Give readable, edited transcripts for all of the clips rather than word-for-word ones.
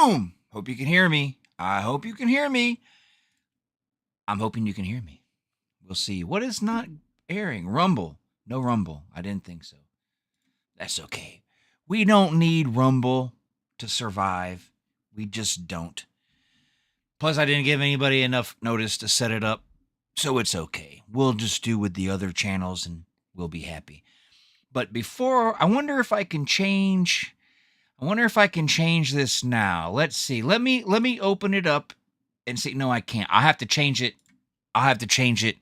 Boom! Hope you can hear me. I hope you can hear me. I'm hoping you can hear me. We'll see. What is not airing? Rumble. No Rumble. I didn't think so. That's okay. We don't need Rumble to survive. We just don't. Plus, I didn't give anybody enough notice to set it up, so it's okay. We'll just do with the other channels and we'll be happy. But before, I wonder if I can change this now. Let's see. Let me open it up and see. No, I can't. I have to change it. I'll have to change it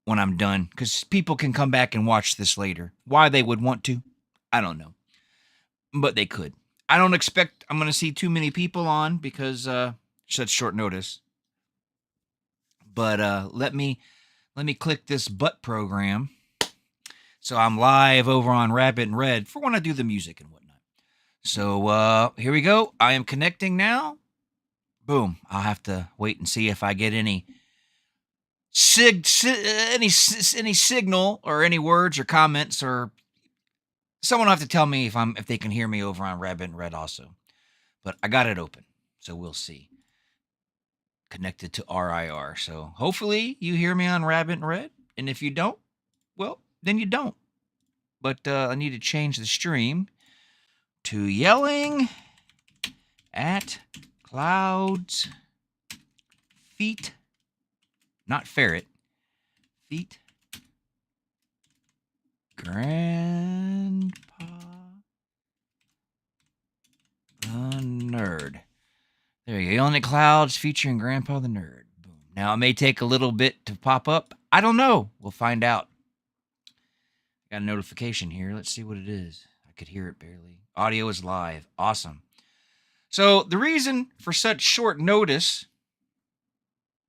when I'm done because people can come back and watch this later. Why they would want to, I don't know. But they could. I don't expect I'm going to see too many people on because such short notice. But let me click this butt program. So I'm live over on Rabbit and Red for when I do the music and whatnot. So here we go. I am connecting now. Boom. I'll have to wait and see if I get any any signal or any words or comments, or someone will have to tell me if they can hear me over on Rabbit and Red also. But I got it open, so we'll see. Connected to RIR. So hopefully you hear me on Rabbit and Red. And if you don't, well, then you don't. But I need to change the stream to yelling at clouds feet, not ferret, feet, Grandpa the Nerd. There you go. Yelling at clouds featuring Grandpa the Nerd. Boom. Now it may take a little bit to pop up. I don't know. We'll find out. Got a notification here. Let's see what it is. I could hear it barely. Audio is live. Awesome. So the reason for such short notice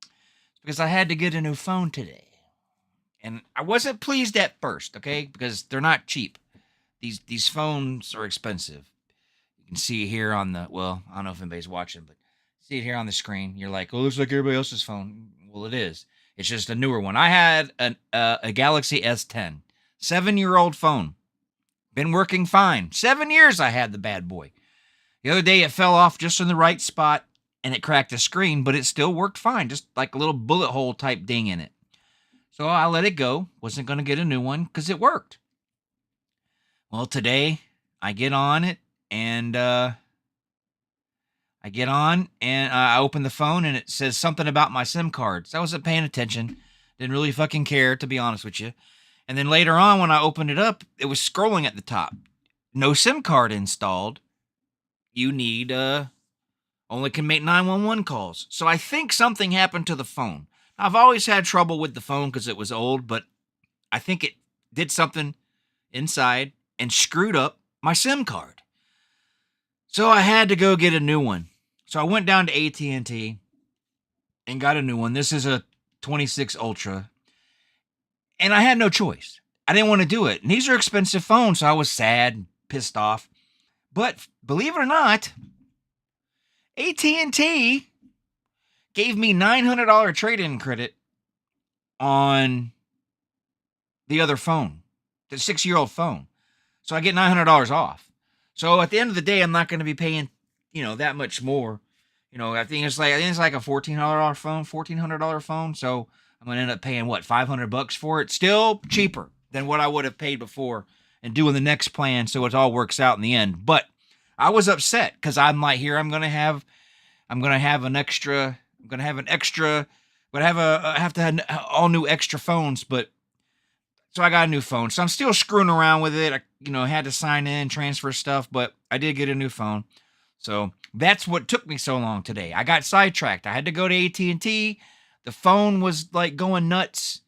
is because I had to get a new phone today. And I wasn't pleased at first, okay? Because they're not cheap. These phones are expensive. You can see it here on the, well, I don't know if anybody's watching, but see it here on the screen. You're like, oh, it looks like everybody else's phone. Well, it is. It's just a newer one. I had a Galaxy S10. 7-year-old phone. Been working fine. 7 years I had the bad boy. The other day it fell off just in the right spot and it cracked the screen, but it still worked fine. Just like a little bullet hole type ding in it. So I let it go. Wasn't going to get a new one because it worked. Well, today I get on it and I open the phone and it says something about my SIM cards. I wasn't paying attention. Didn't really fucking care, to be honest with you. And then later on, when I opened it up, it was scrolling at the top. No SIM card installed. You need, only can make 911 calls. So I think something happened to the phone. I've always had trouble with the phone because it was old, but I think it did something inside and screwed up my SIM card. So I had to go get a new one. So I went down to AT&T and got a new one. This is a 26 Ultra. And I had no choice. I didn't want to do it. And these are expensive phones, so I was sad and pissed off. But believe it or not, AT&T gave me $900 trade-in credit on the other phone, the 6-year-old phone. So I get $900 off. So at the end of the day, I'm not going to be paying, that much more. I think it's like a $1,400 phone. So I'm going to end up paying, $500 for it? Still cheaper than what I would have paid before and doing the next plan, so it all works out in the end. But I was upset because I'm like, here, I'm going to have an extra, I have to have all new extra phones, but so I got a new phone. So I'm still screwing around with it. I, had to sign in, transfer stuff, but I did get a new phone. So that's what took me so long today. I got sidetracked. I had to go to AT&T. The phone was like going nuts.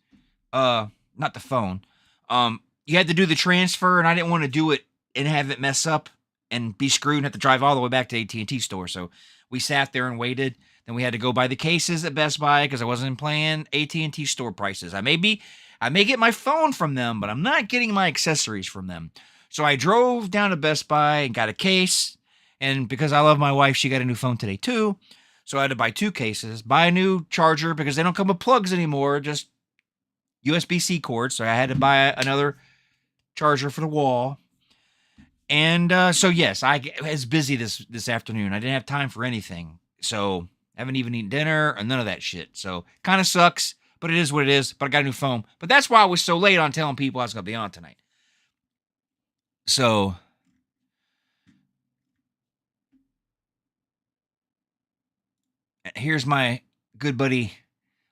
Not the phone. You had to do the transfer, and I didn't want to do it and have it mess up and be screwed and have to drive all the way back to AT&T store. So we sat there and waited. Then we had to go buy the cases at Best Buy because I wasn't paying AT&T store prices. I may get my phone from them, but I'm not getting my accessories from them. So I drove down to Best Buy and got a case. And because I love my wife, she got a new phone today too. So I had to buy 2 cases, buy a new charger because they don't come with plugs anymore, just USB-C cords. So I had to buy another charger for the wall. And so yes, I was busy this afternoon. I didn't have time for anything. So haven't even eaten dinner or none of that shit. So kind of sucks, but it is what it is. But I got a new phone. But that's why I was so late on telling people I was gonna be on tonight. So here's my good buddy,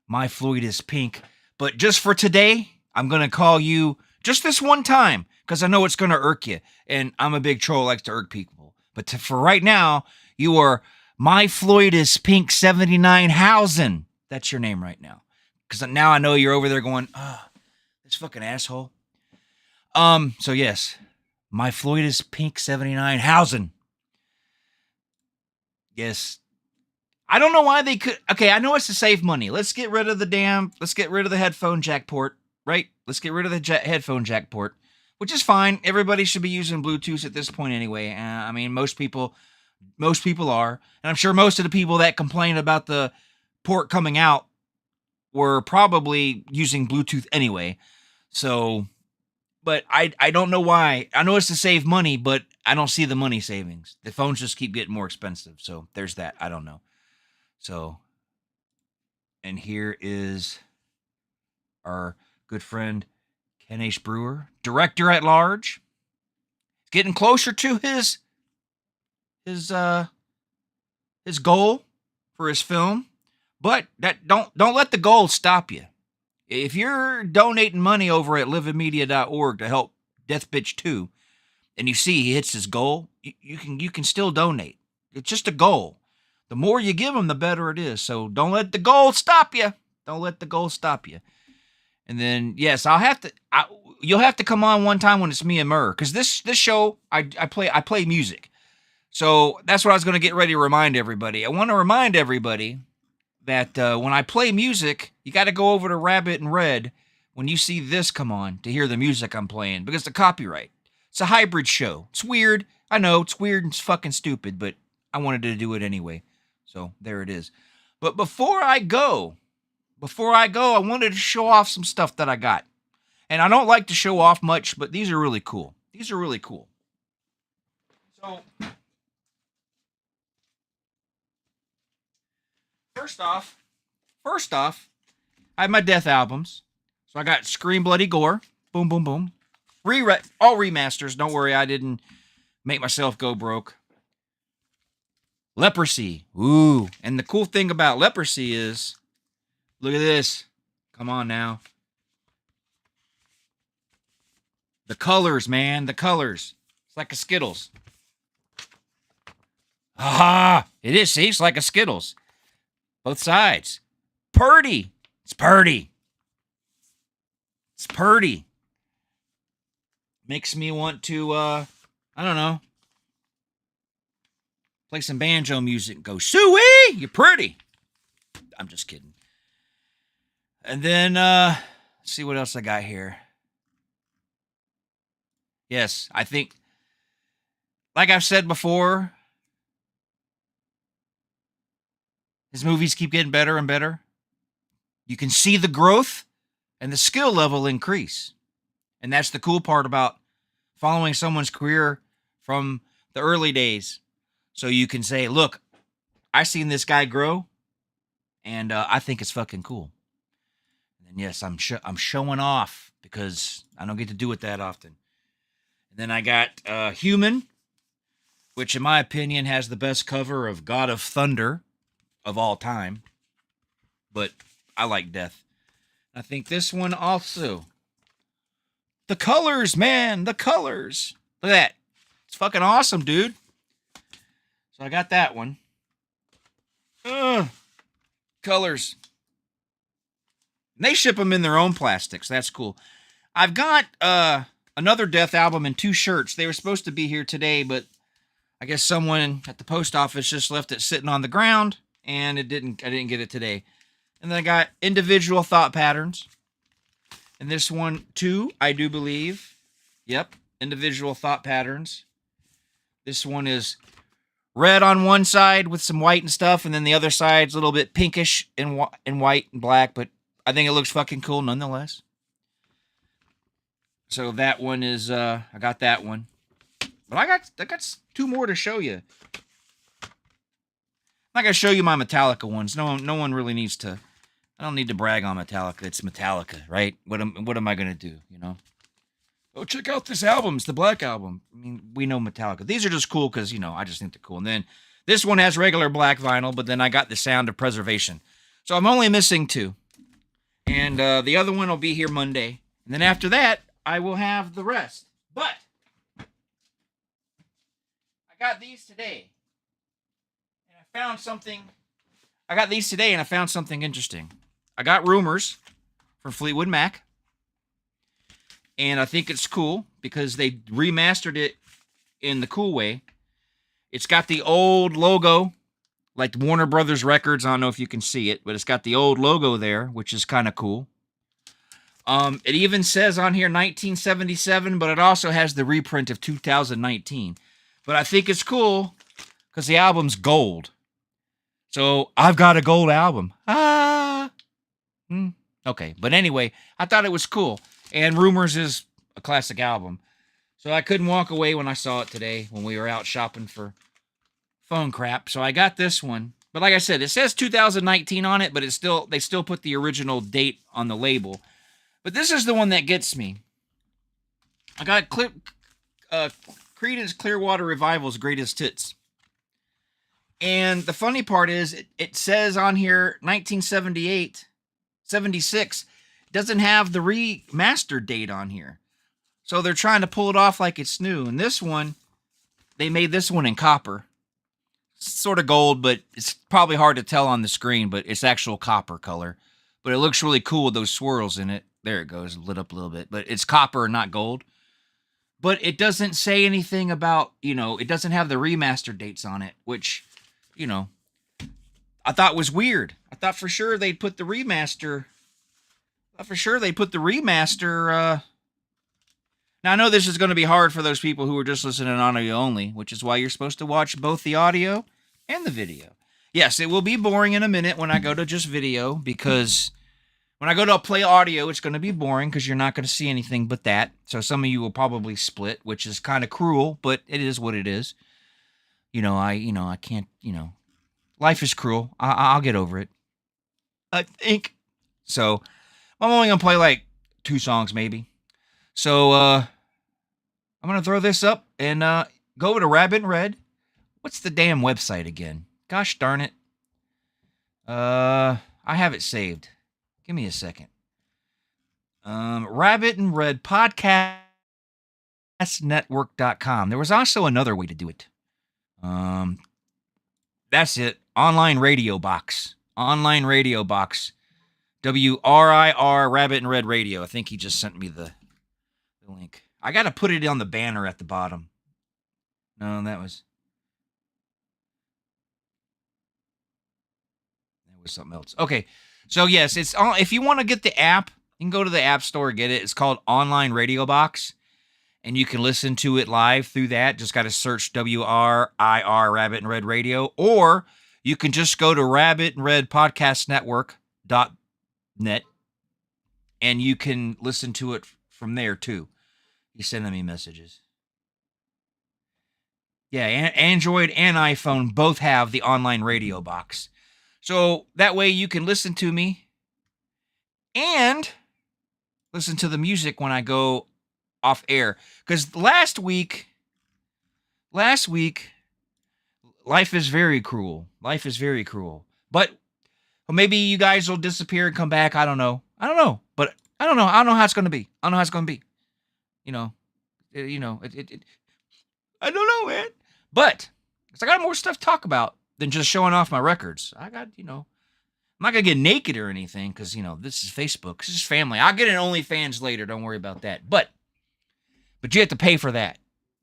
My Floyd is Pink. But just for today, I'm gonna call you just this one time because I know it's gonna irk you, and I'm a big troll, likes to irk people. But for right now, you are My Floyd is Pink 79,000. That's your name right now, because now I know you're over there going, this fucking asshole. So yes, My Floyd is Pink 79,000. Yes. I don't know why they could. Okay, I know it's to save money. Let's get rid of the headphone jack port, right? Let's get rid of the headphone jack port, which is fine. Everybody should be using Bluetooth at this point anyway. I mean, most people are. And I'm sure most of the people that complain about the port coming out were probably using Bluetooth anyway. So, but I don't know why. I know it's to save money, but I don't see the money savings. The phones just keep getting more expensive. So there's that. I don't know. So, and here is our good friend Ken H. Brewer, director at large, getting closer to his goal for his film. But that don't let the goal stop you. If you're donating money over at livemedia.org to help Death Bitch 2, and you see he hits his goal, you can still donate. It's just a goal. The more you give them, the better it is. So don't let the goal stop you. Don't let the goal stop you. And then yes, you'll have to come on one time when it's me and Murr, because this show I play music. So that's what I was going to get ready to remind everybody. I want to remind everybody that when I play music, you got to go over to Rabbit and Red when you see this come on to hear the music I'm playing, because the copyright. It's a hybrid show. It's weird. I know it's weird and it's fucking stupid, but I wanted to do it anyway. So there it is. But before I go, I wanted to show off some stuff that I got. And I don't like to show off much, but these are really cool. So, first off, I have my Death albums. So I got Scream Bloody Gore. Boom, boom, boom. All remasters. Don't worry, I didn't make myself go broke. Leprosy. Ooh. And the cool thing about Leprosy is, look at this. Come on now. The colors, man. The colors. It's like a Skittles. Aha! It is. See, it's like a Skittles. Both sides. Purdy. It's purdy. It's purdy. Makes me want to, I don't know, play some banjo music and go, Suey, you're pretty. I'm just kidding. And then, let's see what else I got here. Yes, I think, like I've said before, his movies keep getting better and better. You can see the growth and the skill level increase. And that's the cool part about following someone's career from the early days. So you can say, look, I seen this guy grow, and I think it's fucking cool. And yes, I'm showing off because I don't get to do it that often. And then I got Human, which in my opinion has the best cover of God of Thunder of all time. But I like Death. I think this one also. The colors, man, the colors. Look at that. It's fucking awesome, dude. So I got that one. Colors. And they ship them in their own plastics. That's cool. I've got another Death album and 2 shirts. They were supposed to be here today, but I guess someone at the post office just left it sitting on the ground, and I didn't get it today. And then I got Individual Thought Patterns. And this one, too, I do believe. Yep, Individual Thought Patterns. This one is red on one side with some white and stuff, and then the other side's a little bit pinkish and white and black, but I think it looks fucking cool nonetheless. So that one is, I got that one. But I got two more to show you. I'm not gonna show you my Metallica ones. No one really needs to. I don't need to brag on Metallica. It's Metallica, right? What am I gonna do? Oh, check out this album. It's the Black Album. I mean, we know Metallica. These are just cool because I just think they're cool. And then this one has regular black vinyl, but then I got the Sound of Preservation. So I'm only missing two, and the other one will be here Monday. And then after that, I will have the rest. But I got these today, and I found something. I got these today, and I found something interesting. I got Rumors from Fleetwood Mac, and I think it's cool because they remastered it in the cool way. It's got the old logo, like Warner Brothers Records. I don't know if you can see it, but it's got the old logo there, which is kind of cool. It even says on here 1977, but it also has the reprint of 2019. But I think it's cool because the album's gold. So I've got a gold album. Okay, but anyway, I thought it was cool. And Rumors is a classic album. So I couldn't walk away when I saw it today when we were out shopping for phone crap. So I got this one. But like I said, it says 2019 on it, but they still put the original date on the label. But this is the one that gets me. I got Creedence Clearwater Revival's Greatest Hits. And the funny part is it says on here 1978, 76. Doesn't have the remaster date on here. So they're trying to pull it off like it's new. And this one, they made this one in copper. It's sort of gold, but it's probably hard to tell on the screen, but it's actual copper color. But it looks really cool with those swirls in it. There it goes, lit up a little bit. But it's copper, not gold. But it doesn't say anything about, it doesn't have the remaster dates on it, which, I thought was weird. I thought for sure they'd put the remaster. Now, I know this is going to be hard for those people who are just listening on audio only, which is why you're supposed to watch both the audio and the video. Yes, it will be boring in a minute when I go to just video, because when I go to play audio, it's going to be boring because you're not going to see anything but that. So some of you will probably split, which is kind of cruel, but it is what it is. I can't, life is cruel. I'll get over it, I think. So I'm only going to play like 2 songs maybe. So I'm going to throw this up and go over to Rabbit in Red. What's the damn website again? Gosh darn it. I have it saved. Give me a second. Rabbit in Red podcastnetwork.com. There was also another way to do it. That's it. Online Radio Box. Online Radio Box. WRIR Rabbit in Red Radio. I think he just sent me the link. I got to put it on the banner at the bottom. No, that was something else. Okay. So yes, it's if you want to get the app, you can go to the App Store and get it. It's called Online Radio Box, and you can listen to it live through that. Just got to search WRIR Rabbit in Red Radio, or you can just go to Rabbit in Red Podcast Network.net, and you can listen to it from there too. He's sending me messages. Yeah, Android and iPhone both have the Online Radio Box. So that way you can listen to me and listen to the music when I go off air. Because last week, life is very cruel. Life is very cruel. But maybe you guys will disappear and come back. I don't know. But I don't know. I don't know how it's going to be. I don't know, I don't know, man. But I got more stuff to talk about than just showing off my records. I got, I'm not going to get naked or anything because, this is Facebook. This is family. I'll get an OnlyFans later. Don't worry about that. But you have to pay for that.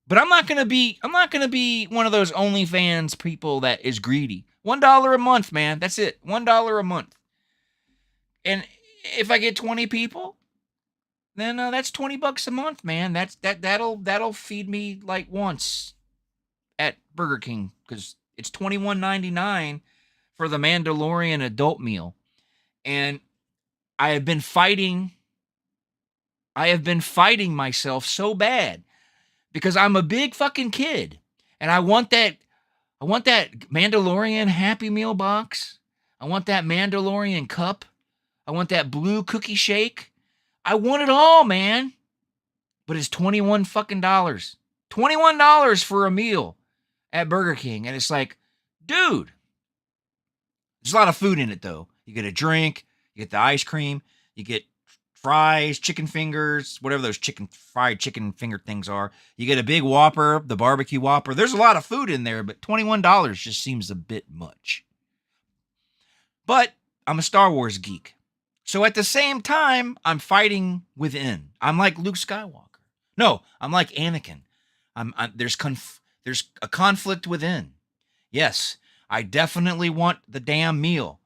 But I'm not going to be one of those OnlyFans people that is greedy. $1 a month, man. That's it. $1 a month. And if I get 20 people, then that's $20 a month, man. That'll feed me like once at Burger King, because it's $21.99 for the Mandalorian adult meal. And I have been fighting myself so bad because I'm a big fucking kid and I want that Mandalorian Happy Meal box. I want that Mandalorian cup. I want that blue cookie shake. I want it all, man. But it's 21 fucking dollars. $21 for a meal at Burger King. And it's like, dude, there's a lot of food in it though. You get a drink, you get the ice cream, you get fries, chicken fingers, whatever those fried chicken finger things are. You get a big Whopper, the barbecue Whopper. There's a lot of food in there, but $21 just seems a bit much. But I'm a Star Wars geek. So at the same time, I'm fighting within. I'm like Luke Skywalker. No, I'm like Anakin. There's a conflict within. Yes, I definitely want the damn meal,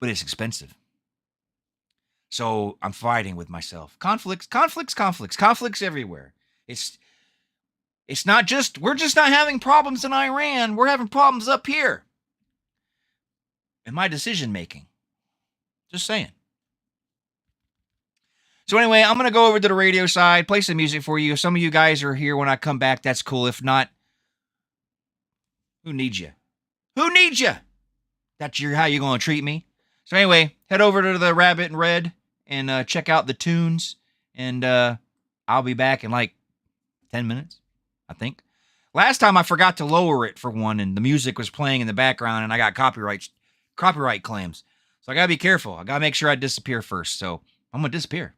but it's expensive. So I'm fighting with myself. Conflicts everywhere. It's it's not just we're just not having problems in Iran. We're having problems up here in my decision making. Just saying. So anyway, I'm gonna go over to the radio side, play some music for you. If some of you guys are here when I come back, that's cool. If not, who needs you? Who needs you? That's how you're gonna treat me. So anyway, head over to the Rabbit in Red and check out the tunes, and I'll be back in like 10 minutes, I think. Last time I forgot to lower it for one, and the music was playing in the background, and I got copyright claims. So I gotta be careful. I gotta make sure I disappear first. So I'm gonna disappear.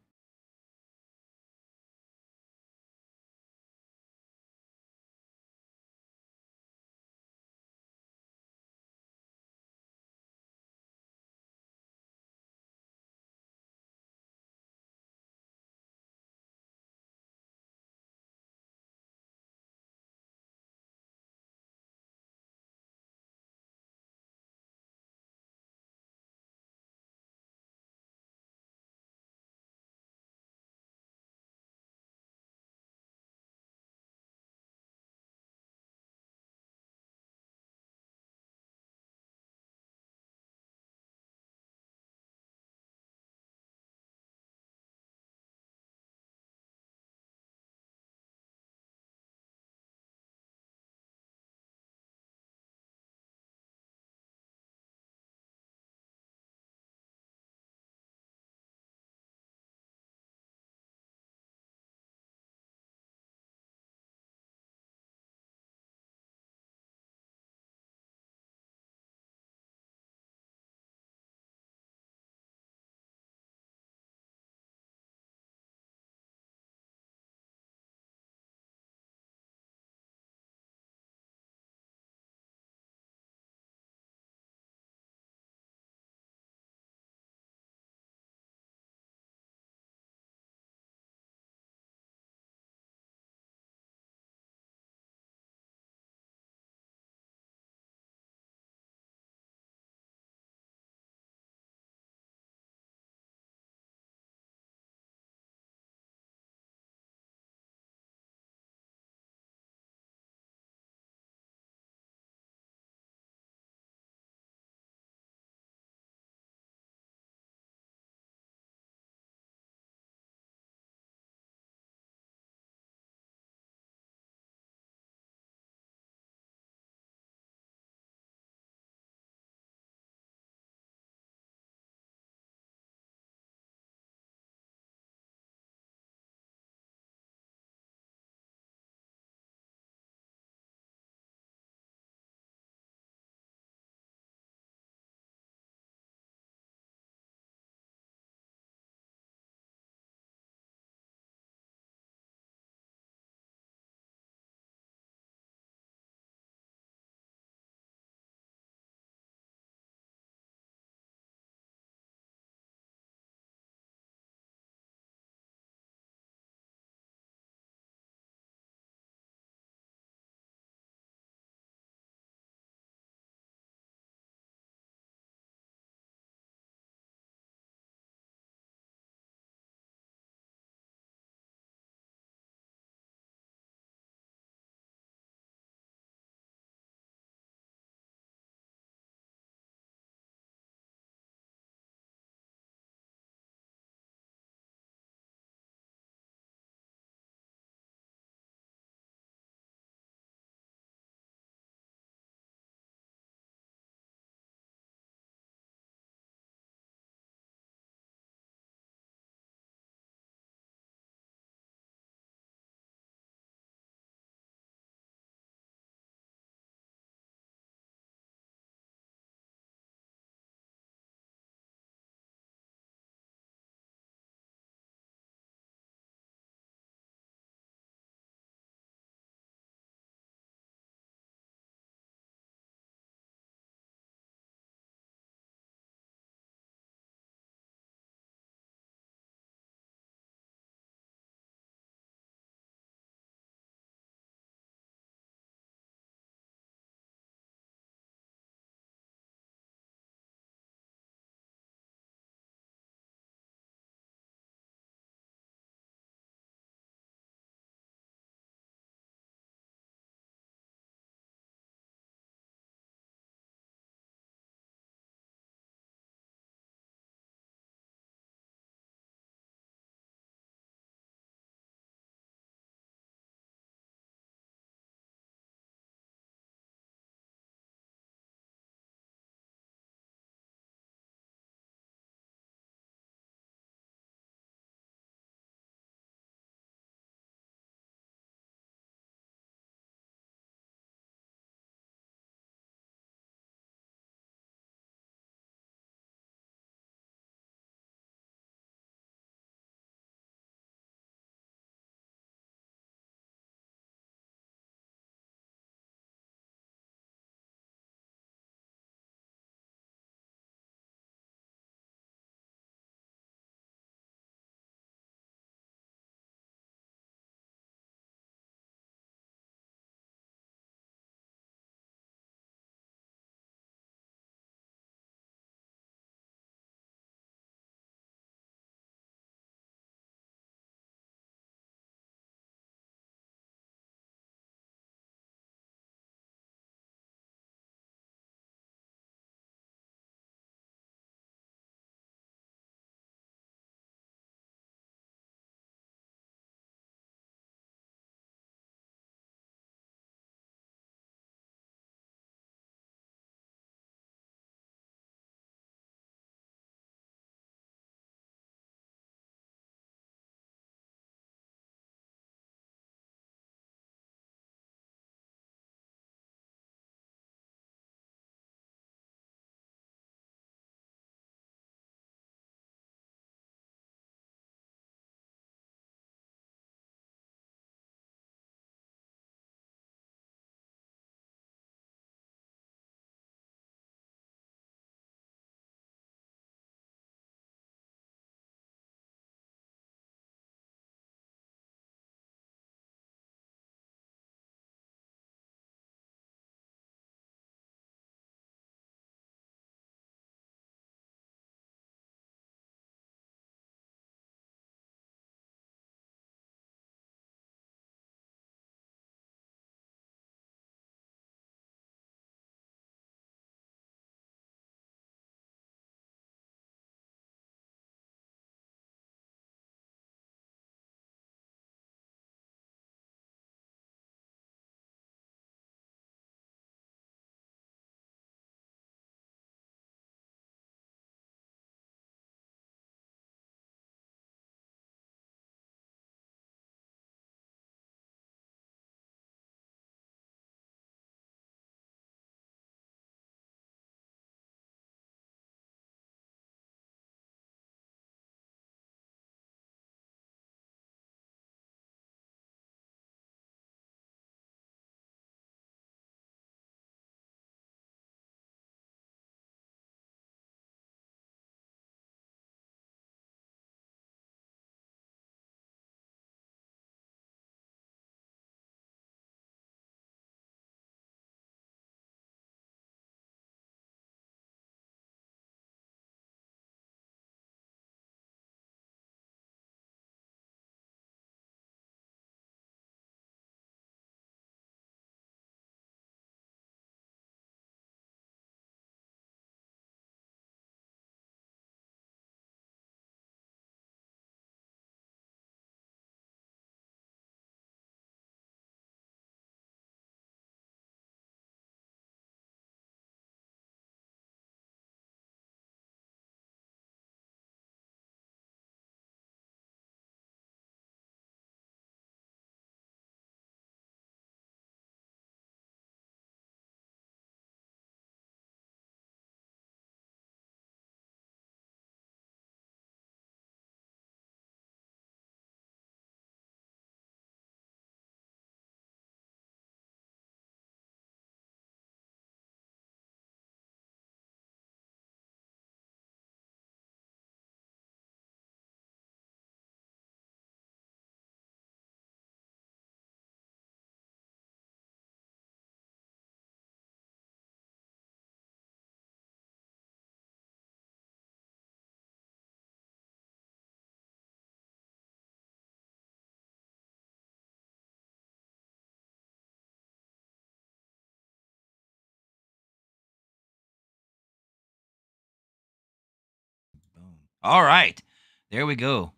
All right. There we go.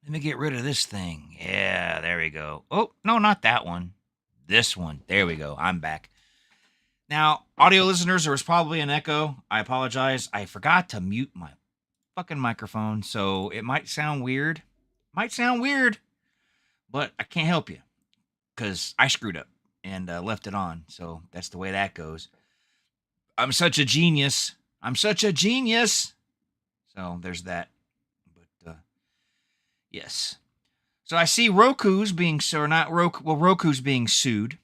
Let me get rid of this thing. Yeah, there we go. Oh, no, not that one. This one. There we go. I'm back. Now, audio listeners, there was probably an echo. I apologize. I forgot to mute my fucking microphone, so it might sound weird. Might sound weird, but I can't help you because I screwed up and left it on. So that's the way that goes. I'm such a genius. I'm such a genius. So there's that. But yes. So I see Roku's being or not Roku. Well, Roku's being sued.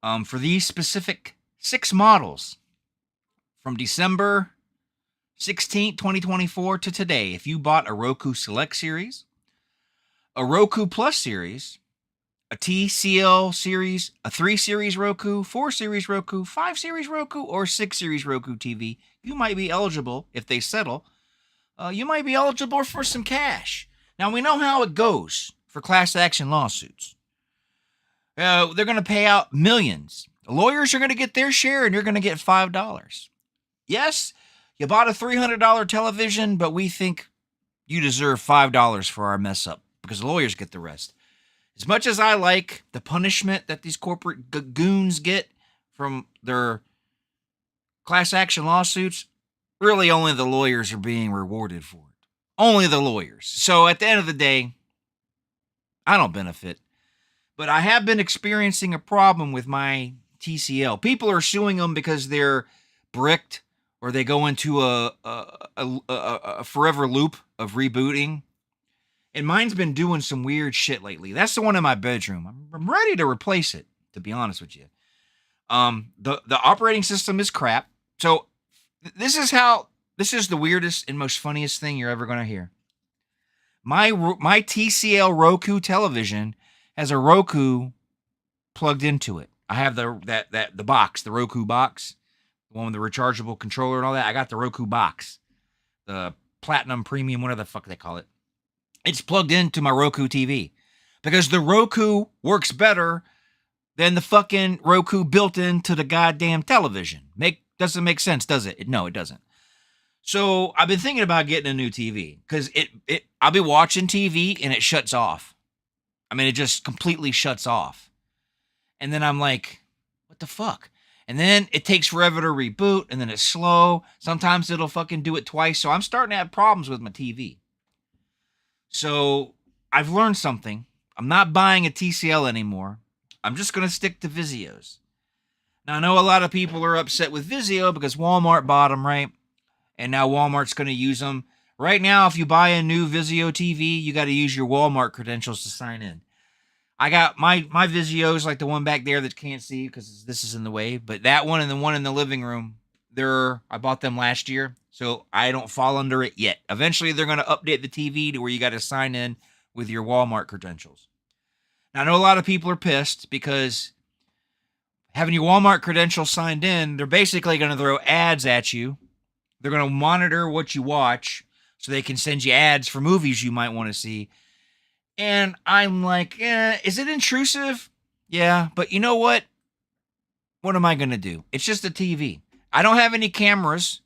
For these specific 6 models from December 16th, 2024 to today. If you bought a Roku Select Series, a Roku Plus Series, a TCL Series, a 3 Series Roku, 4 Series Roku, 5 Series Roku, or 6 Series Roku TV, you might be eligible, if they settle, you might be eligible for some cash. Now, we know how it goes for class action lawsuits. They're going to pay out millions. Lawyers are going to get their share, and you're going to get $5. Yes, you bought a $300 television, but we think you deserve $5 for our mess up because the lawyers get the rest. As much as I like the punishment that these corporate goons get from their class action lawsuits, really only the lawyers are being rewarded for it. Only the lawyers. So at the end of the day, I don't benefit. But I have been experiencing a problem with my TCL. People are suing them because they're bricked or they go into a forever loop of rebooting. And mine's been doing some weird shit lately. That's the one in my bedroom. I'm ready to replace it, to be honest with you. The operating system is crap. So this is the weirdest and most funniest thing you're ever going to hear. My TCL Roku television has a Roku plugged into it. I have the box, the Roku box, the one with the rechargeable controller and all that. I got the Roku box, the Platinum Premium, whatever the fuck they call it. It's plugged into my Roku TV because the Roku works better than the fucking Roku built into the goddamn television. Doesn't make sense, does it? No, it doesn't. So I've been thinking about getting a new TV because I'll be watching TV and it shuts off. I mean, it just completely shuts off. And then I'm like, what the fuck? And then it takes forever to reboot and then it's slow. Sometimes it'll fucking do it twice. So I'm starting to have problems with my TV. So I've learned something. I'm not buying a TCL anymore. I'm just going to stick to Vizios. Now, I know a lot of people are upset with Vizio because Walmart bought them, right? And now Walmart's going to use them. Right now, if you buy a new Vizio TV, you got to use your Walmart credentials to sign in. I got my Vizios, like the one back there that you can't see because this is in the way. But that one and the one in the living room, I bought them last year, so I don't fall under it yet. Eventually, they're going to update the TV to where you got to sign in with your Walmart credentials. Now, I know a lot of people are pissed because having your Walmart credentials signed in, they're basically going to throw ads at you. They're going to monitor what you watch so they can send you ads for movies you might want to see. And I'm like, is it intrusive? Yeah, but you know what? What am I going to do? It's just a TV. I don't have any cameras,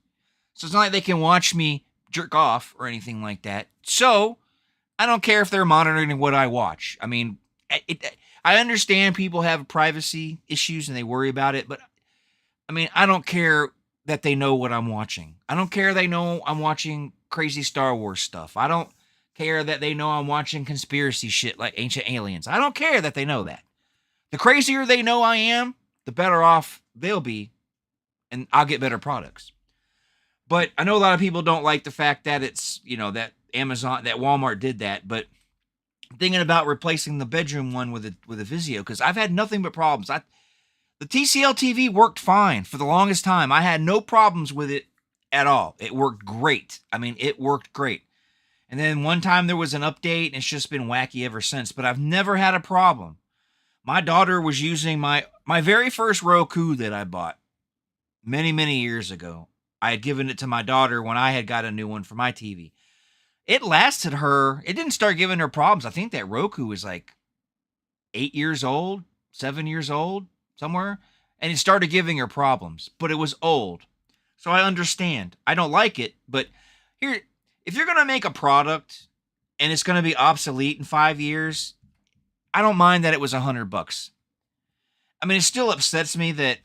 so it's not like they can watch me jerk off or anything like that. So I don't care if they're monitoring what I watch. I mean, I understand people have privacy issues and they worry about it, but I mean, I don't care that they know what I'm watching. I don't care they know I'm watching crazy Star Wars stuff. I don't care that they know I'm watching conspiracy shit like Ancient Aliens. I don't care that they know that. The crazier they know I am, the better off they'll be, and I'll get better products. But I know a lot of people don't like the fact that it's, that Amazon, that Walmart did that, but I'm thinking about replacing the bedroom one with a Vizio because I've had nothing but problems. The TCL TV worked fine for the longest time. I had no problems with it at all. It worked great. I mean, it worked great. And then one time there was an update and it's just been wacky ever since, but I've never had a problem. My daughter was using my very first Roku that I bought many, many years ago. I had given it to my daughter when I had got a new one for my TV. It lasted her. It didn't start giving her problems. I think that Roku was like 8 years old, 7 years old, somewhere. And it started giving her problems, but it was old. So I understand. I don't like it, but here, if you're gonna make a product and it's gonna be obsolete in 5 years, I don't mind that it was $100. I mean, it still upsets me that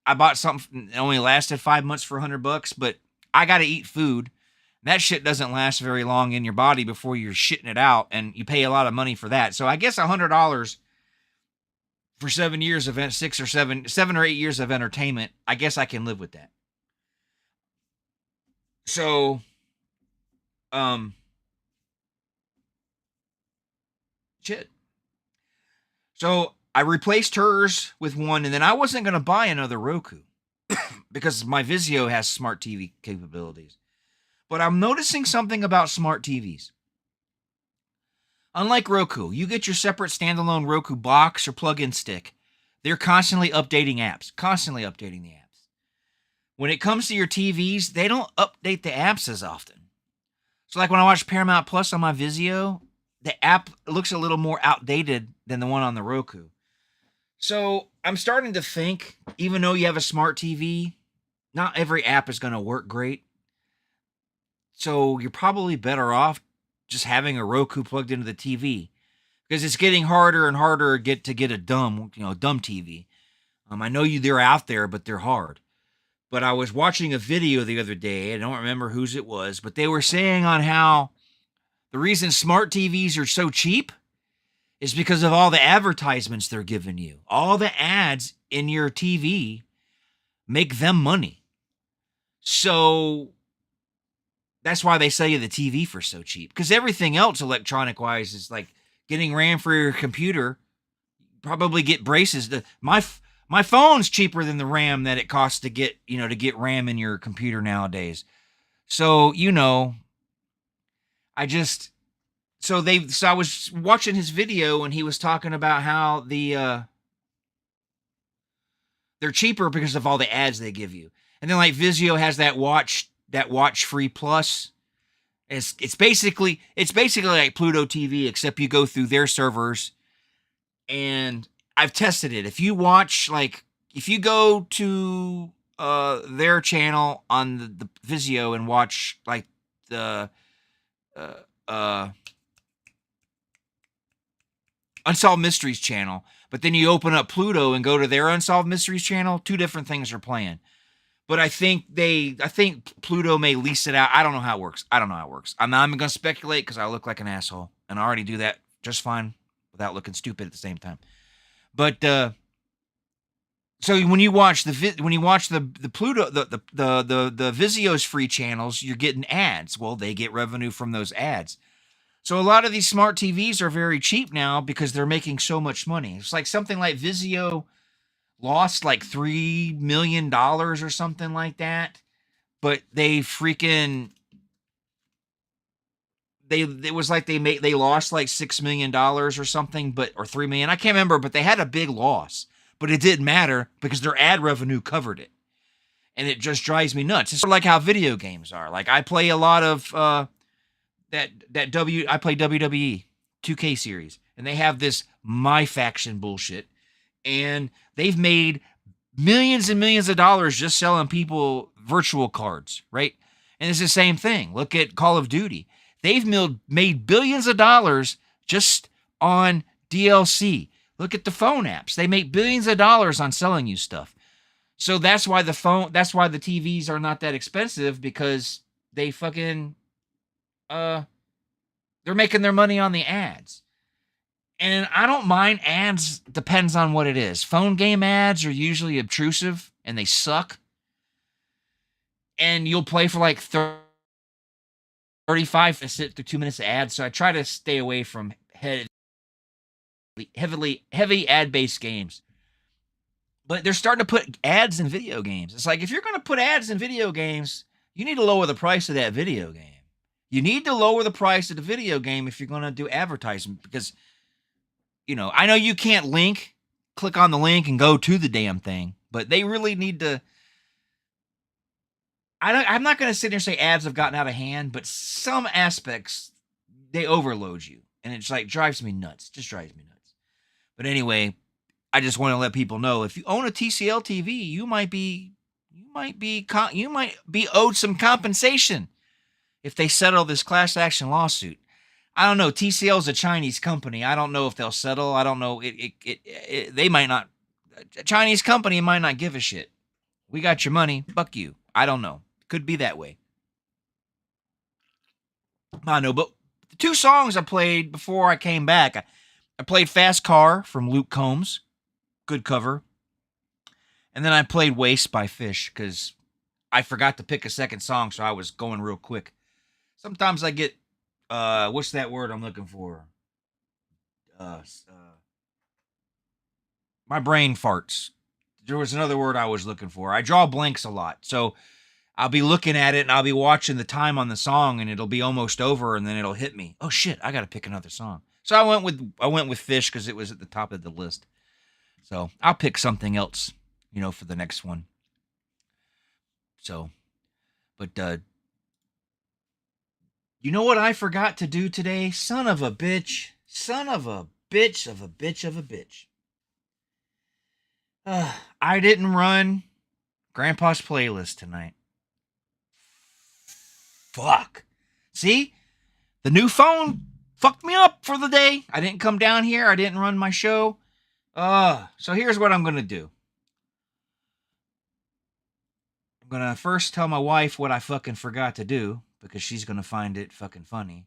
I bought something that only lasted 5 months for $100, but I got to eat food. That shit doesn't last very long in your body before you're shitting it out, and you pay a lot of money for that. So I guess $100 for 7 years of 7 or 8 years of entertainment, I guess I can live with that. So, um, shit. So I replaced hers with one, and then I wasn't gonna buy another Roku because my Vizio has smart TV capabilities. But I'm noticing something about smart TVs. Unlike Roku, you get your separate standalone Roku box or plug-in stick. They're constantly updating apps, constantly updating the apps. When it comes to your TVs, they don't update the apps as often. So like when I watch Paramount Plus on my Vizio, the app looks a little more outdated than the one on the Roku. So I'm starting to think, even though you have a smart TV, not every app is going to work great. So you're probably better off just having a Roku plugged into the TV, because it's getting harder and harder to get a dumb TV. I know they're out there, but they're hard. But I was watching a video the other day. I don't remember whose it was, but they were saying on how the reason smart TVs are so cheap is because of all the advertisements they're giving you. All the ads in your TV make them money. So that's why they sell you the TV for so cheap. Because everything else electronic wise is like getting RAM for your computer. Probably get braces. My phone's cheaper than the RAM that it costs to get RAM in your computer nowadays. So, I was watching his video, and he was talking about how they're cheaper because of all the ads they give you. And then like Vizio has that watch free plus. It's basically like Pluto TV, except you go through their servers. And I've tested it. If you go to their channel on the Vizio and watch like the Unsolved Mysteries channel, but then you open up Pluto and go to their Unsolved Mysteries channel, two different things are playing. But I think Pluto may lease it out. I don't know how it works. I'm not even going to speculate because I look like an asshole, and I already do that just fine without looking stupid at the same time. But so when you watch the Pluto the Vizio's free channels, you're getting ads. Well, they get revenue from those ads. So a lot of these smart TVs are very cheap now because they're making so much money. It's like something like Vizio lost like $3 million or something like that, but they lost like $6 million or something, or $3 million. I can't remember, but they had a big loss, but it didn't matter because their ad revenue covered it. And it just drives me nuts. It's sort of like how video games are. Like I play a lot of I play WWE 2K series, and they have this My Faction bullshit, and they've made millions and millions of dollars just selling people virtual cards, right? And it's the same thing. Look at Call of Duty. They've made billions of dollars just on DLC. Look at the phone apps. They make billions of dollars on selling you stuff. So that's why the TVs are not that expensive, because they fucking they're making their money on the ads. And I don't mind ads, depends on what it is. Phone game ads are usually obtrusive and they suck. And you'll play for like 35 to sit through 2 minutes of ads. So I try to stay away from heavy ad-based games. But they're starting to put ads in video games. It's like, if you're going to put ads in video games, you need to lower the price of that video game. You need to lower the price of the video game if you're going to do advertisement, because I know you can't click on the link and go to the damn thing, but they really need to. I'm not going to sit here and say ads have gotten out of hand, but some aspects, they overload you. And it's like, drives me nuts. Just drives me nuts. But anyway, I just want to let people know, if you own a TCL TV, you might be owed some compensation if they settle this class action lawsuit. I don't know. TCL is a Chinese company. I don't know if they'll settle. I don't know. They might not. A Chinese company might not give a shit. We got your money. Fuck you. I don't know. Could be that way. I know. But the two songs I played before I came back, I played Fast Car from Luke Combs. Good cover. And then I played Waste by Fish because I forgot to pick a second song, so I was going real quick. Sometimes I get, what's that word I'm looking for? My brain farts. There was another word I was looking for. I draw blanks a lot. So I'll be looking at it and I'll be watching the time on the song and it'll be almost over and then it'll hit me. Oh shit, I got to pick another song. So I went with Fish because it was at the top of the list. So I'll pick something else, for the next one. So, but you know what I forgot to do today? Son of a bitch. Son of a bitch of a bitch of a bitch. I didn't run Grandpa's playlist tonight. Fuck. See? The new phone fucked me up for the day. I didn't come down here. I didn't run my show. So here's what I'm going to do. I'm going to first tell my wife what I fucking forgot to do because she's going to find it fucking funny.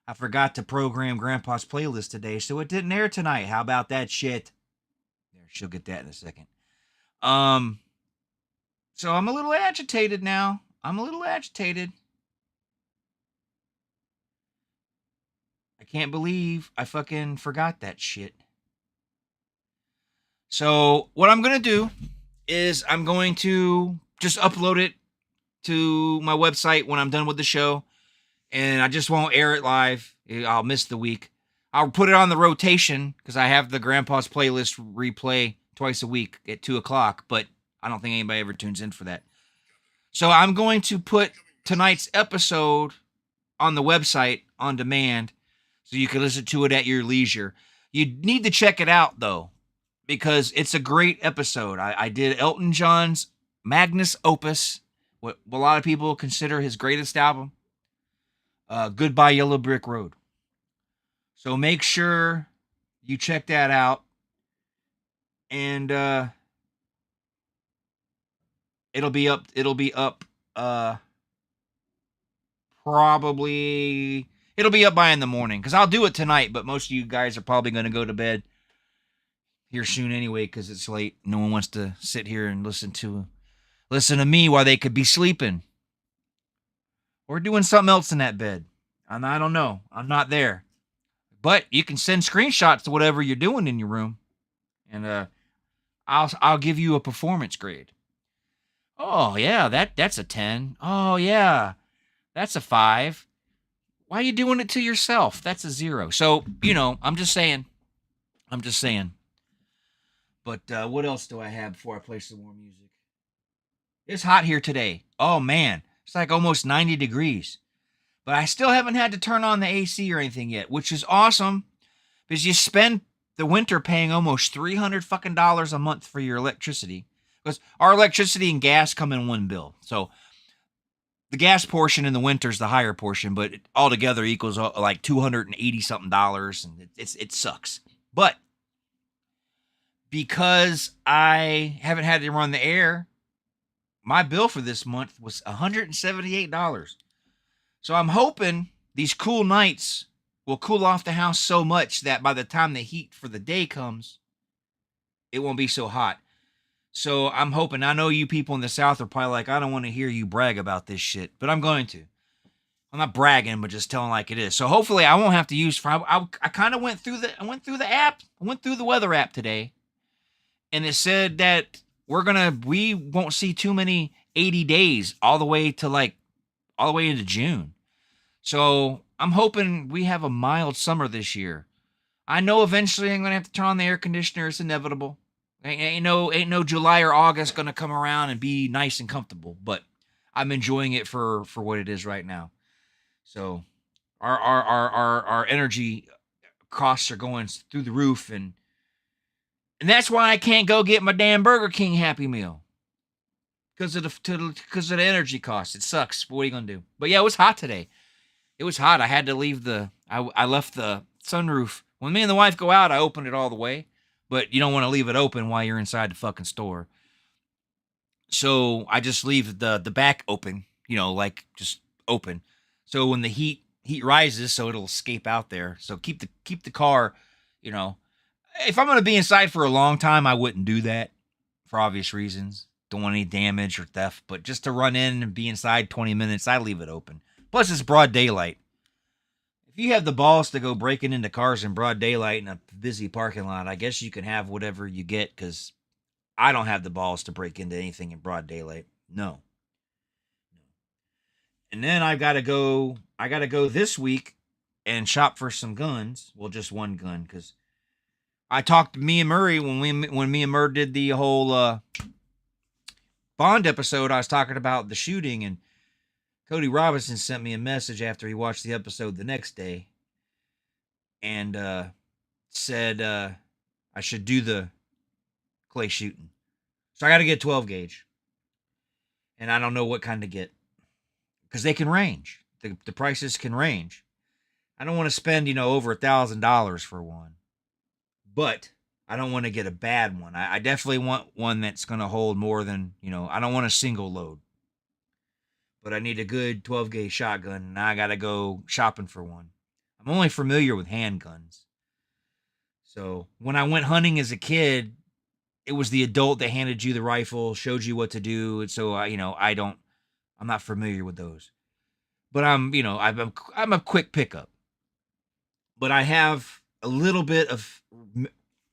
I forgot to program Grandpa's playlist today, so it didn't air tonight. How about that shit? There, she'll get that in a second. So I'm a little agitated now. I can't believe I fucking forgot that shit. So what I'm going to do is I'm going to just upload it to my website when I'm done with the show. And I just won't air it live. I'll miss the week. I'll put it on the rotation because I have the Grandpa's playlist replay twice a week at 2 o'clock. But I don't think anybody ever tunes in for that. So I'm going to put tonight's episode on the website on demand so you can listen to it at your leisure. You need to check it out, though, because it's a great episode. I did Elton John's Magnus Opus, what a lot of people consider his greatest album, Goodbye Yellow Brick Road. So make sure you check that out. And it'll be up probably it'll be up by in the morning because I'll do it tonight, but most of you guys are probably going to go to bed here soon anyway because it's late. No one wants to sit here and listen to me while they could be sleeping or doing something else in that bed. And I don't know. I'm not there. But you can send screenshots to whatever you're doing in your room, and I'll give you a performance grade. Oh yeah, that's a 10. Oh yeah, that's a 5. Why are you doing it to yourself? That's a 0. So I'm just saying. But what else do I have before I play some more music? It's hot here today. Oh man, it's like almost 90 degrees. But I still haven't had to turn on the AC or anything yet, which is awesome because you spend the winter paying almost $300 fucking dollars a month for your electricity because our electricity and gas come in one bill. So the gas portion in the winter is the higher portion, but it altogether equals like $280 something dollars, and it sucks. But because I haven't had to run the air, my bill for this month was $178. So I'm hoping these cool nights will cool off the house so much that by the time the heat for the day comes, it won't be so hot. So I'm hoping. I know you people in the South are probably like, I don't want to hear you brag about this shit, but I'm going to. I'm not bragging, but just telling like it is. So hopefully I won't have to use. I kind of went through the app. I went through the weather app today, and it said that we won't see too many 80 days all the way into June. So I'm hoping we have a mild summer this year. I know eventually I'm gonna have to turn on the air conditioner. It's inevitable. Ain't no July or August gonna come around and be nice and comfortable, but I'm enjoying it for what it is right now. So our energy costs are going through the roof, and that's why I can't go get my damn Burger King Happy Meal. because of the energy cost. It sucks. But what are you gonna do? But yeah, it was hot today. It was hot. I had to leave I left the sunroof. When me and the wife go out, I open it all the way. But you don't want to leave it open while you're inside the fucking store. So I just leave the back open, like just open. So when the heat rises, so it'll escape out there. So keep the car, you know. If I'm gonna be inside for a long time, I wouldn't do that for obvious reasons. Don't want any damage or theft, but just to run in and be inside 20 minutes, I leave it open. Plus, it's broad daylight. If you have the balls to go breaking into cars in broad daylight in a busy parking lot, I guess you can have whatever you get because I don't have the balls to break into anything in broad daylight. No. And then I gotta go this week and shop for some guns. Well, just one gun, because I talked to me and Murray when me and Murray did the whole Bond episode. I was talking about the shooting, and Cody Robinson sent me a message after he watched the episode the next day, and said I should do the clay shooting. So I got to get 12 gauge, and I don't know what kind to get because they can range. The prices can range. I don't want to spend over $1,000 for one, but I don't want to get a bad one. I definitely want one that's going to hold more than I don't want a single load, but I need a good 12 gauge shotgun, and I got to go shopping for one. I'm only familiar with handguns. So when I went hunting as a kid, it was the adult that handed you the rifle, showed you what to do, and so I'm not familiar with those. But I'm a quick pickup. But I have a little bit of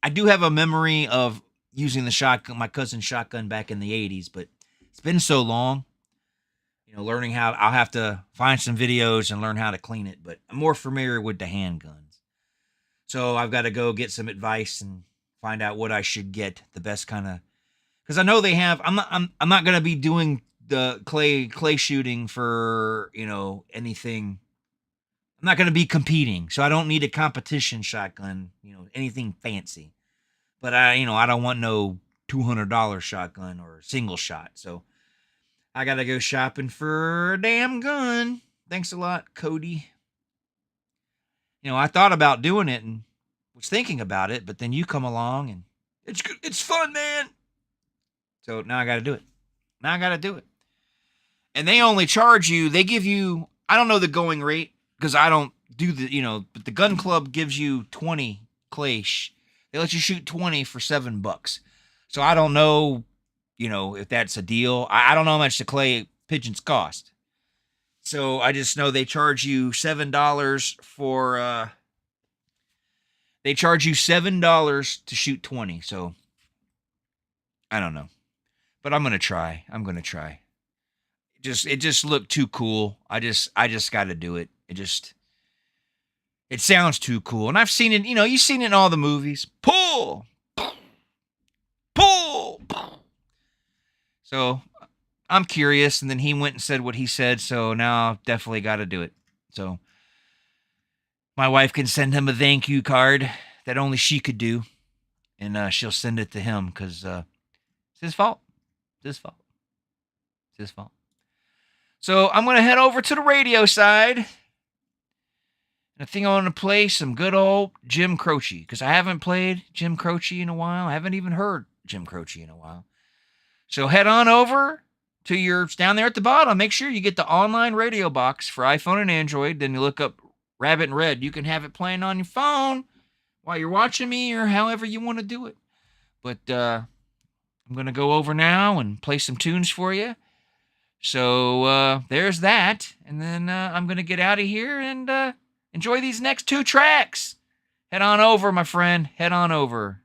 I do have a memory of using the shotgun, my cousin's shotgun back in the 80s, but it's been so long. Learning how I'll have to find some videos and learn how to clean it, but I'm more familiar with the handguns. So I've got to go get some advice and find out what I should get, the best kind of, because I know they have. I'm not going to be doing the clay shooting for anything. I'm not going to be competing, so I don't need a competition shotgun, anything fancy. But I don't want no $200 shotgun or single shot. So I got to go shopping for a damn gun. Thanks a lot, Cody. I thought about doing it and was thinking about it, but then you come along and it's fun, man. So now I got to do it. Now I got to do it. And they only charge you, they give you, I don't know the going rate because I don't do but the gun club gives you 20 clay. They let you shoot 20 for $7. So I don't know, if that's a deal. I don't know how much the clay pigeons cost. So I just know they charge you $7 for, they charge you $7 to shoot 20. So I don't know, but I'm going to try. It just looked too cool. I just got to do it. It sounds too cool. And I've seen it, you've seen it in all the movies. Pull. So I'm curious. And then he went and said what he said. So now I've definitely got to do it. So my wife can send him a thank you card that only she could do. And she'll send it to him because it's his fault. It's his fault. So I'm going to head over to the radio side. And I think I want to play some good old Jim Croce because I haven't played Jim Croce in a while. I haven't even heard Jim Croce in a while. So head on over to down there at the bottom. Make sure you get the online radio box for iPhone and Android. Then you look up Rabbit in Red. You can have it playing on your phone while you're watching me or however you want to do it. But I'm going to go over now and play some tunes for you. So there's that. And then I'm going to get out of here and enjoy these next two tracks. Head on over, my friend. Head on over.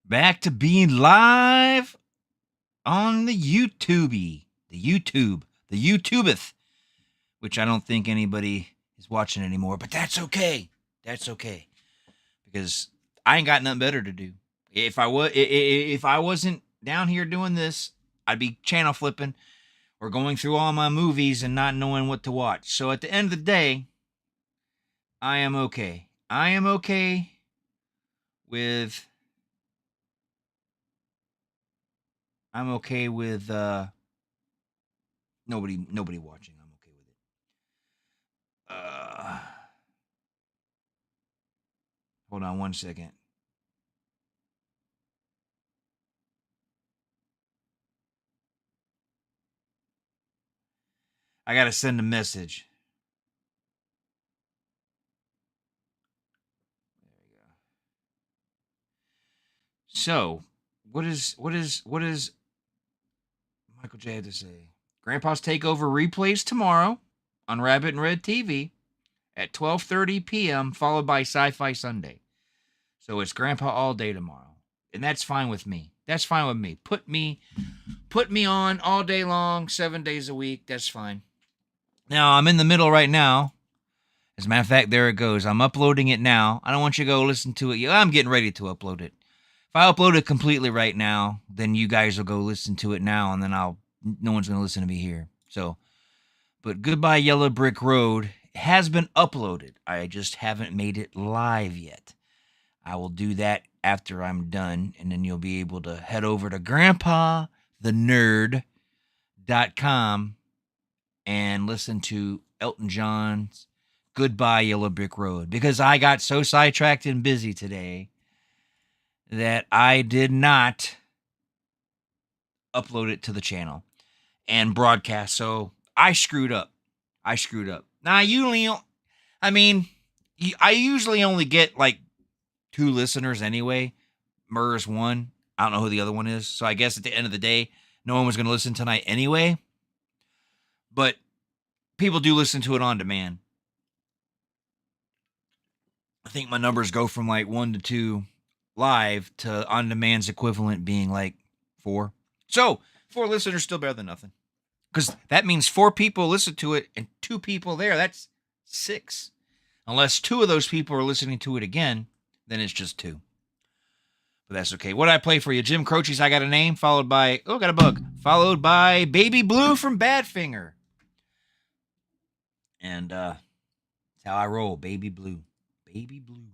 Back to being live on the the YouTubeth, which I don't think anybody is watching anymore, but that's okay. That's okay because I ain't got nothing better to do. If I wasn't down here doing this, I'd be channel flipping or going through all my movies and not knowing what to watch. So at the end of the day, I am okay. I am okay with I'm okay with nobody watching. I'm okay with it. Hold on one second. I gotta send a message. There we go. So, what is Michael J had to say? Grandpa's Takeover replays tomorrow on Rabbit and Red TV at 12:30 p.m. followed by Sci-Fi Sunday. So it's Grandpa all day tomorrow, and that's fine with me. That's fine with me. Put me on all day long, 7 days a week. That's fine. Now I'm in the middle right now. As a matter of fact, there it goes. I'm uploading it now. I don't want you to go listen to it. I'm getting ready to upload it. If I upload it completely right now, then you guys will go listen to it now, and then no one's gonna listen to me here. So, but Goodbye Yellow Brick Road has been uploaded. I just haven't made it live yet. I will do that after I'm done, and then you'll be able to head over to grandpathenerd.com and listen to Elton John's Goodbye Yellow Brick Road, because I got so sidetracked and busy today that I did not upload it to the channel and broadcast. So I screwed up. Now, I usually only get like 2 listeners anyway. Murr's one. I don't know who the other one is. So I guess at the end of the day, no one was going to listen tonight anyway. But people do listen to it on demand. I think my numbers go from like 1 to 2 live to on demand's equivalent being like 4. So 4 listeners still better than nothing. Because that means 4 people listen to it and 2 people there. That's 6. Unless 2 of those people are listening to it again, then it's just 2. But that's okay. What did I play for you? Jim Croce's I Got a Name, followed by, got a bug, followed by Baby Blue from Badfinger. And that's how I roll, Baby Blue. Baby Blue.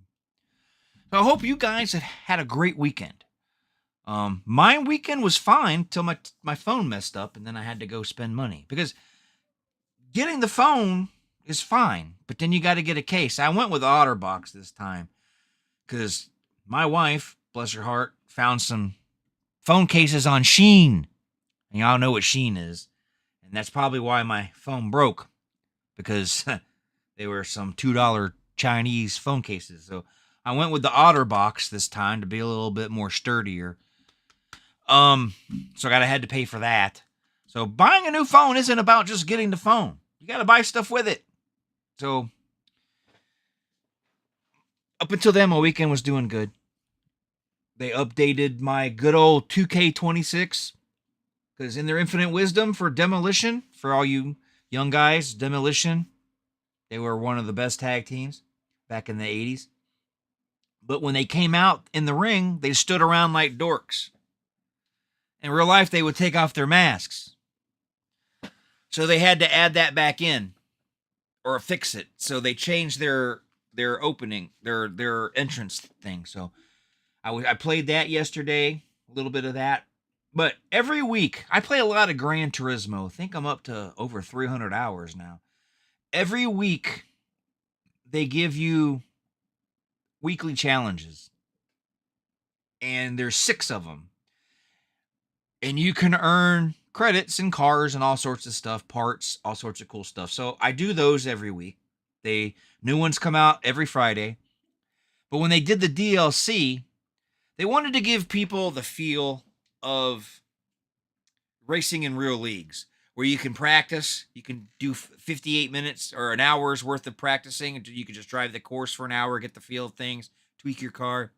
So I hope you guys have had a great weekend. My weekend was fine till my phone messed up, and then I had to go spend money. Because getting the phone is fine, but then you got to get a case. I went with OtterBox this time because my wife, bless her heart, found some phone cases on Shein. And y'all know what Shein is. And that's probably why my phone broke, because they were some $2 Chinese phone cases. So I went with the OtterBox this time to be a little bit more sturdier. So I had to pay for that. So buying a new phone isn't about just getting the phone. You got to buy stuff with it. So up until then, my weekend was doing good. They updated my good old 2K26 because in their infinite wisdom for Demolition, for all you young guys, Demolition, they were one of the best tag teams back in the 80s. But when they came out in the ring, they stood around like dorks. In real life, they would take off their masks. So they had to add that back in or fix it. So they changed their opening, their entrance thing. So I played that yesterday, a little bit of that. But every week, I play a lot of Gran Turismo. I think I'm up to over 300 hours now. Every week, they give you weekly challenges. And there's 6 of them. And you can earn credits and cars and all sorts of stuff, parts, all sorts of cool stuff. So I do those every week. New ones come out every Friday. But when they did the DLC, they wanted to give people the feel of racing in real leagues, where you can practice. You can do 58 minutes or an hour's worth of practicing. You can just drive the course for an hour, get the feel of things, tweak your car.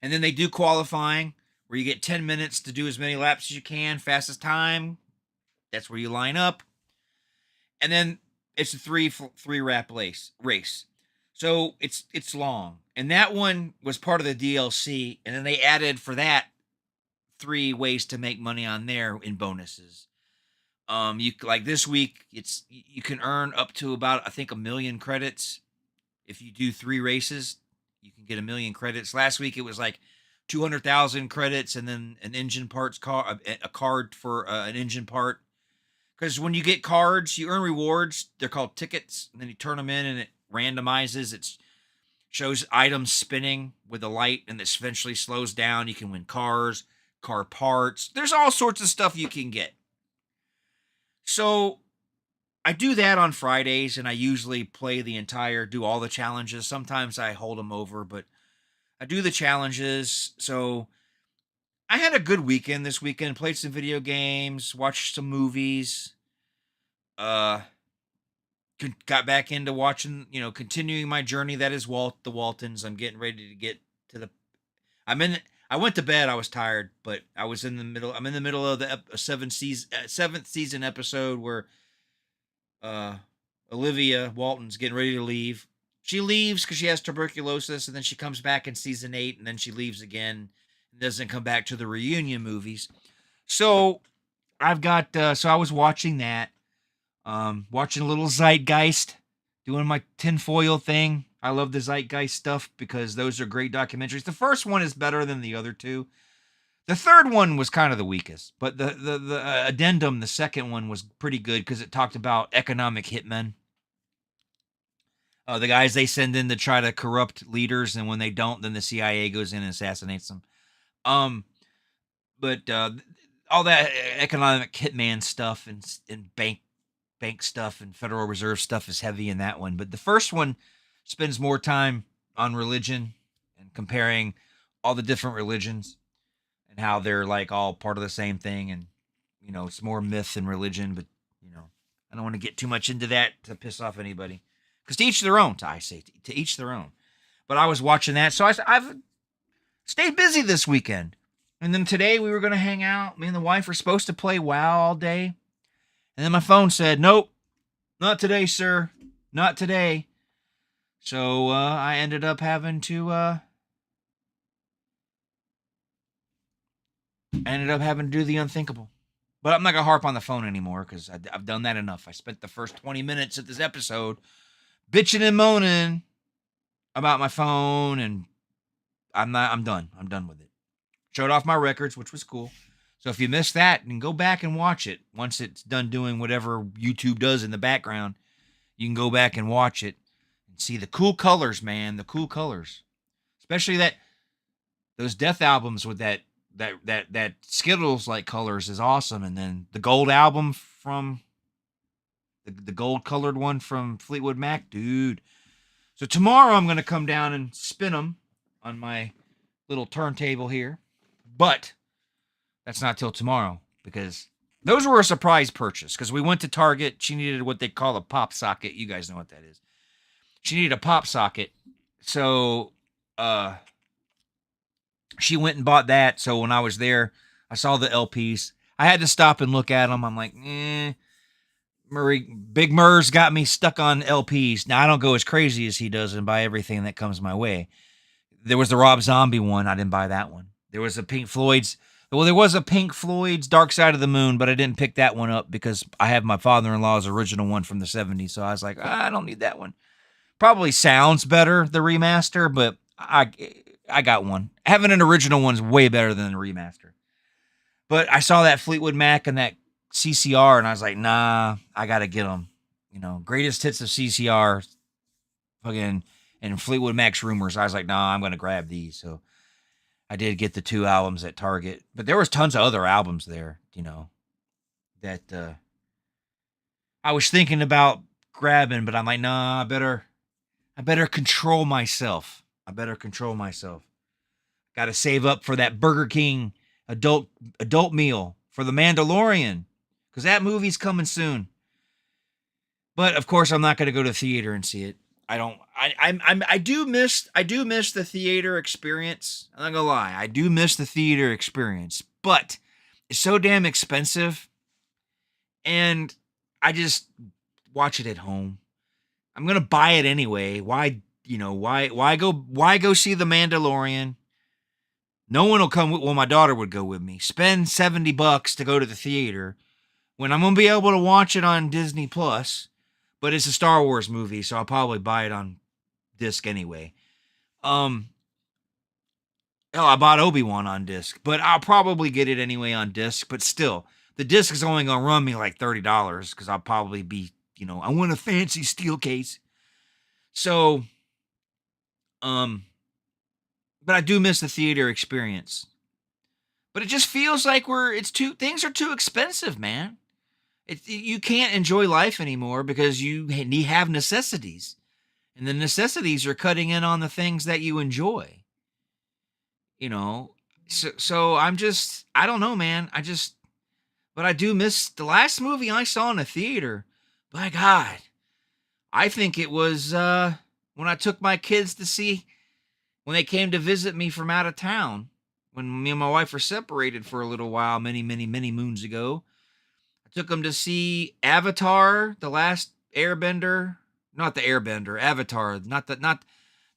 And then they do qualifying where you get 10 minutes to do as many laps as you can, fastest time. That's where you line up. And then it's a three wrap race. So it's long. And that one was part of the DLC. And then they added for that 3 ways to make money on there in bonuses. You like this week, you can earn up to about I think 1,000,000 credits if you do 3 races. You can get 1,000,000 credits. Last week it was like 200,000 credits, and then an engine parts a card for an engine part. Because when you get cards, you earn rewards. They're called tickets, and then you turn them in, and it randomizes. It shows items spinning with a light, and this eventually slows down. You can win cars, car parts. There's all sorts of stuff you can get. So I do that on Fridays, and I usually do all the challenges. Sometimes I hold them over, but I do the challenges. So I had a good weekend this weekend. Played some video games, watched some movies. Uh, got back into watching, continuing my journey. That is the Waltons. I'm getting ready to get to the. I went to bed. I was tired, but I was in the middle. I'm in the middle of the seventh season episode where Olivia Walton's getting ready to leave. She leaves because she has tuberculosis, and then she comes back in season 8, and then she leaves again and doesn't come back to the reunion movies. So I was watching that, watching a little Zeitgeist, doing my tinfoil thing. I love the Zeitgeist stuff because those are great documentaries. The first one is better than the other 2. The third one was kind of the weakest, but the addendum, the second one, was pretty good because it talked about economic hitmen. The guys they send in to try to corrupt leaders, and when they don't, then the CIA goes in and assassinates them. But all that economic hitman stuff and bank stuff and Federal Reserve stuff is heavy in that one. But the first one spends more time on religion and comparing all the different religions and how they're like all part of the same thing. And, it's more myth than religion, but, I don't want to get too much into that to piss off anybody. Because to each their own, I say, to each their own. But I was watching that, so I've stayed busy this weekend. And then today we were going to hang out. Me and the wife were supposed to play WoW all day. And then my phone said, nope, not today, sir. Not today. So I ended up having to do the unthinkable. But I'm not going to harp on the phone anymore because I've done that enough. I spent the first 20 minutes of this episode bitching and moaning about my phone, and I'm done. I'm done with it. Showed off my records, which was cool. So if you missed that, then go back and watch it. Once it's done doing whatever YouTube does in the background, you can go back and watch it and see the cool colors, man. The cool colors. Especially those Death albums with that Skittles like colors is awesome. And then the gold album from the gold colored one from Fleetwood Mac, dude. So tomorrow I'm going to come down and spin them on my little turntable here. But that's not till tomorrow because those were a surprise purchase because we went to Target. She needed what they call a pop socket. You guys know what that is. She needed a pop socket. So she went and bought that. So when I was there, I saw the LPs. I had to stop and look at them. I'm like, Big Murr's got me stuck on LPs. Now, I don't go as crazy as he does and buy everything that comes my way. There was the Rob Zombie one. I didn't buy that one. There was a Pink Floyd's Dark Side of the Moon, but I didn't pick that one up because I have my father-in-law's original one from the 70s. So I was like, I don't need that one. Probably sounds better, the remaster, but I got one. Having an original one's way better than the remaster. But I saw that Fleetwood Mac and that CCR, and I was like, nah, I got to get them. Greatest hits of CCR, fucking, and Fleetwood Mac's Rumors. I was like, nah, I'm going to grab these. So I did get the 2 albums at Target. But there was tons of other albums there, that I was thinking about grabbing, but I'm like, nah, I better control myself. Got to save up for that Burger King adult meal for The Mandalorian because that movie's coming soon. But of course, I'm not going to go to the theater and see it. I don't. I do miss the theater experience. I'm not gonna lie. I do miss the theater experience, but it's so damn expensive, and I just watch it at home. I'm gonna buy it anyway. Why? Why go see the Mandalorian? No one will come. Well, my daughter would go with me. Spend $70 to go to the theater when I'm gonna be able to watch it on Disney Plus. But it's a Star Wars movie, so I'll probably buy it on disc anyway. Um, hell, I bought Obi-Wan on disc, but I'll probably get it anyway on disc. But still, the disc is only gonna run me like $30 because I'll probably be, I want a fancy steel case. So, um, but I do miss the theater experience. But it just feels like things are too expensive, man. You can't enjoy life anymore because you have necessities, and the necessities are cutting in on the things that you enjoy. You know, so I don't know, man. But I do miss the last movie I saw in a theater. By God, I think it was when I took my kids to see when they came to visit me from out of town. When me and my wife were separated for a little while, many, many, many moons ago, I took them to see Avatar, the Last Airbender. Not the Airbender, Avatar. Not the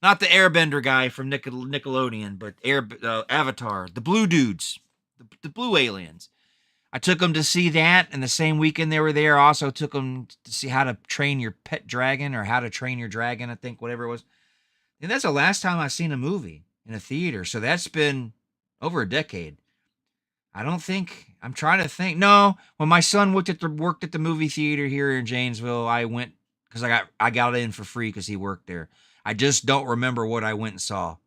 Airbender guy from Nickelodeon, but Avatar, the blue dudes, the blue aliens. I took them to see that, and the same weekend they were there, I also took them to see How to Train Your Pet Dragon or How to Train Your Dragon, I think, whatever it was. And that's the last time I've seen a movie in a theater, so that's been over a decade. I don't think I'm trying to think. No, when my son worked at the movie theater here in Janesville, I went because I got it in for free because he worked there. I just don't remember what I went and saw.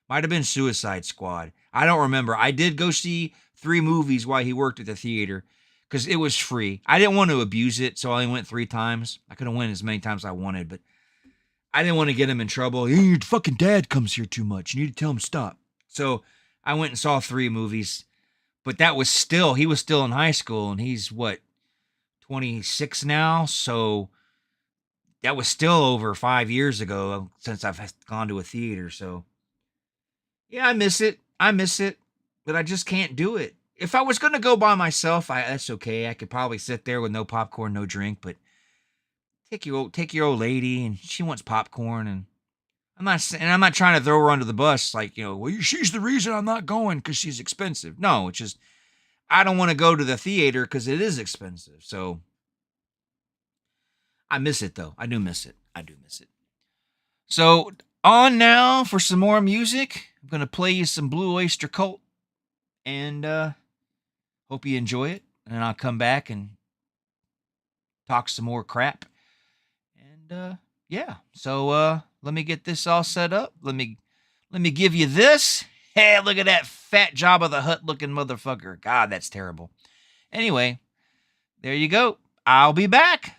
Might have been Suicide Squad. I don't remember. I did go see 3 movies while he worked at the theater because it was free. I didn't want to abuse it, so I only went 3 times. I could have went as many times as I wanted, but I didn't want to get him in trouble. "Hey, your fucking dad comes here too much. You need to tell him stop." So I went and saw 3 movies, but he was still in high school, and he's what, 26 now. So that was still over 5 years ago since I've gone to a theater. So yeah, I miss it, but I just can't do it. If I was gonna go by myself, that's okay. I could probably sit there with no popcorn, no drink. But take your old lady, and she wants popcorn, and I'm not trying to throw her under the bus, like, well, she's the reason I'm not going because she's expensive. No, it's just I don't want to go to the theater because it is expensive. So I miss it though. I do miss it. I do miss it. So on now for some more music. I'm gonna play you some Blue Oyster Cult, and hope you enjoy it. And I'll come back and talk some more crap. And yeah. So let me get this all set up. Let me give you this. Hey, look at that fat Jabba the Hutt looking motherfucker. God, that's terrible. Anyway, there you go. I'll be back.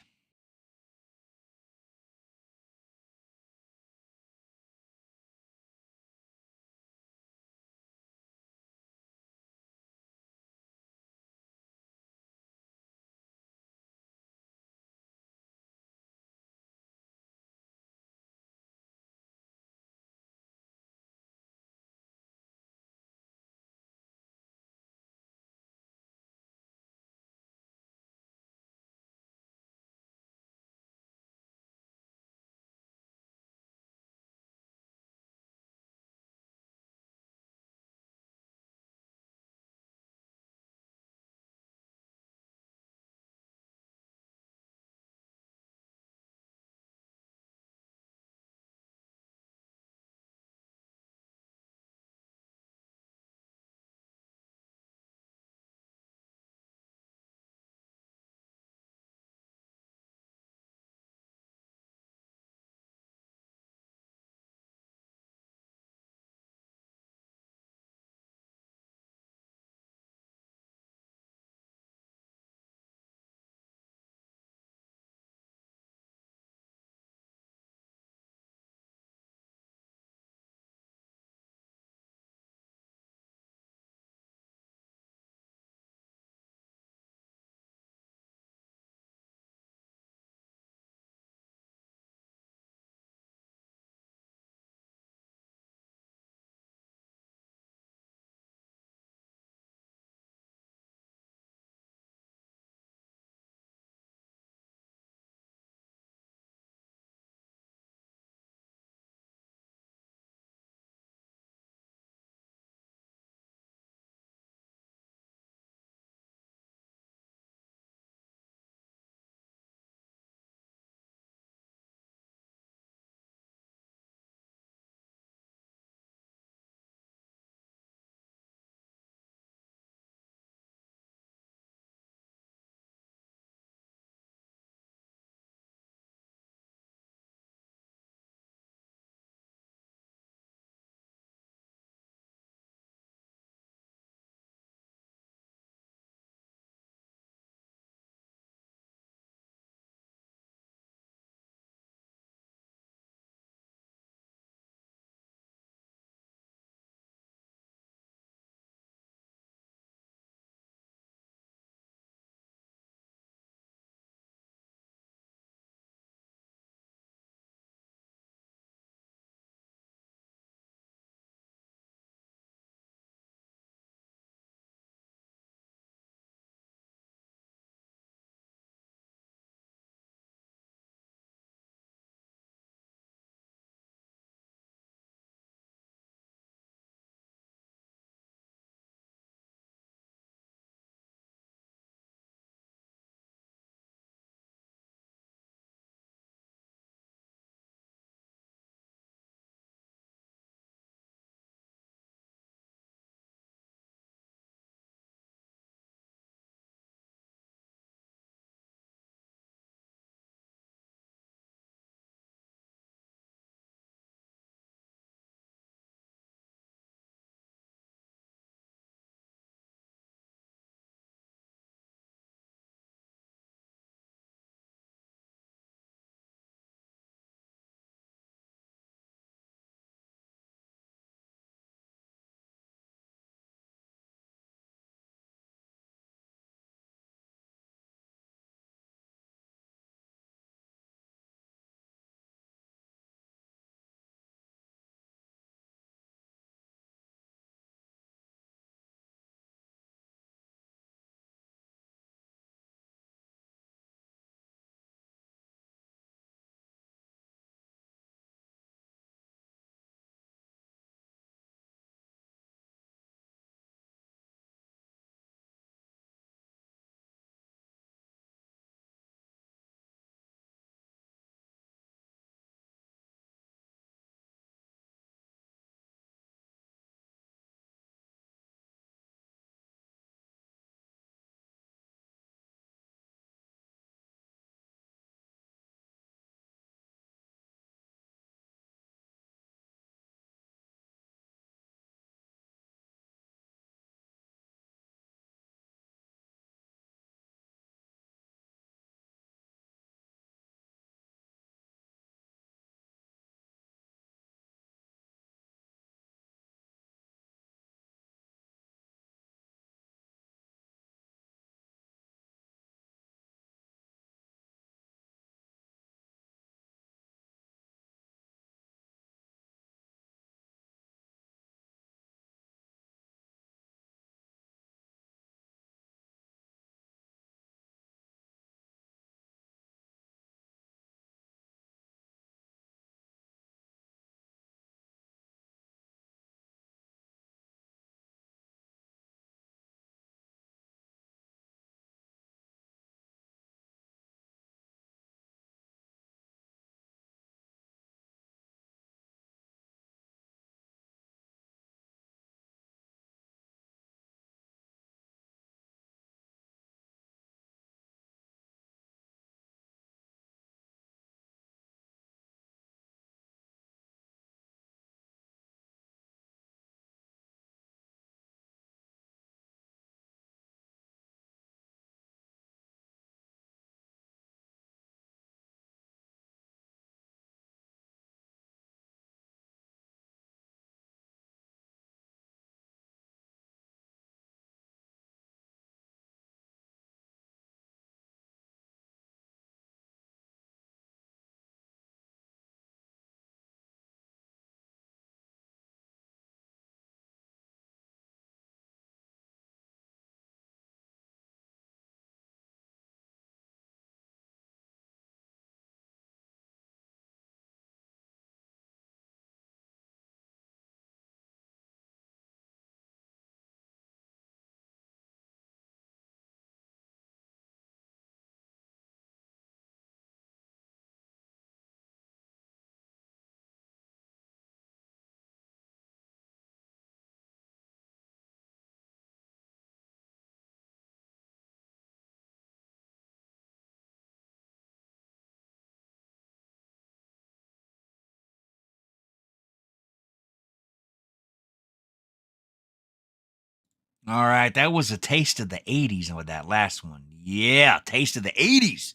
All right, that was a taste of the 80s with that last one. Yeah, taste of the 80s.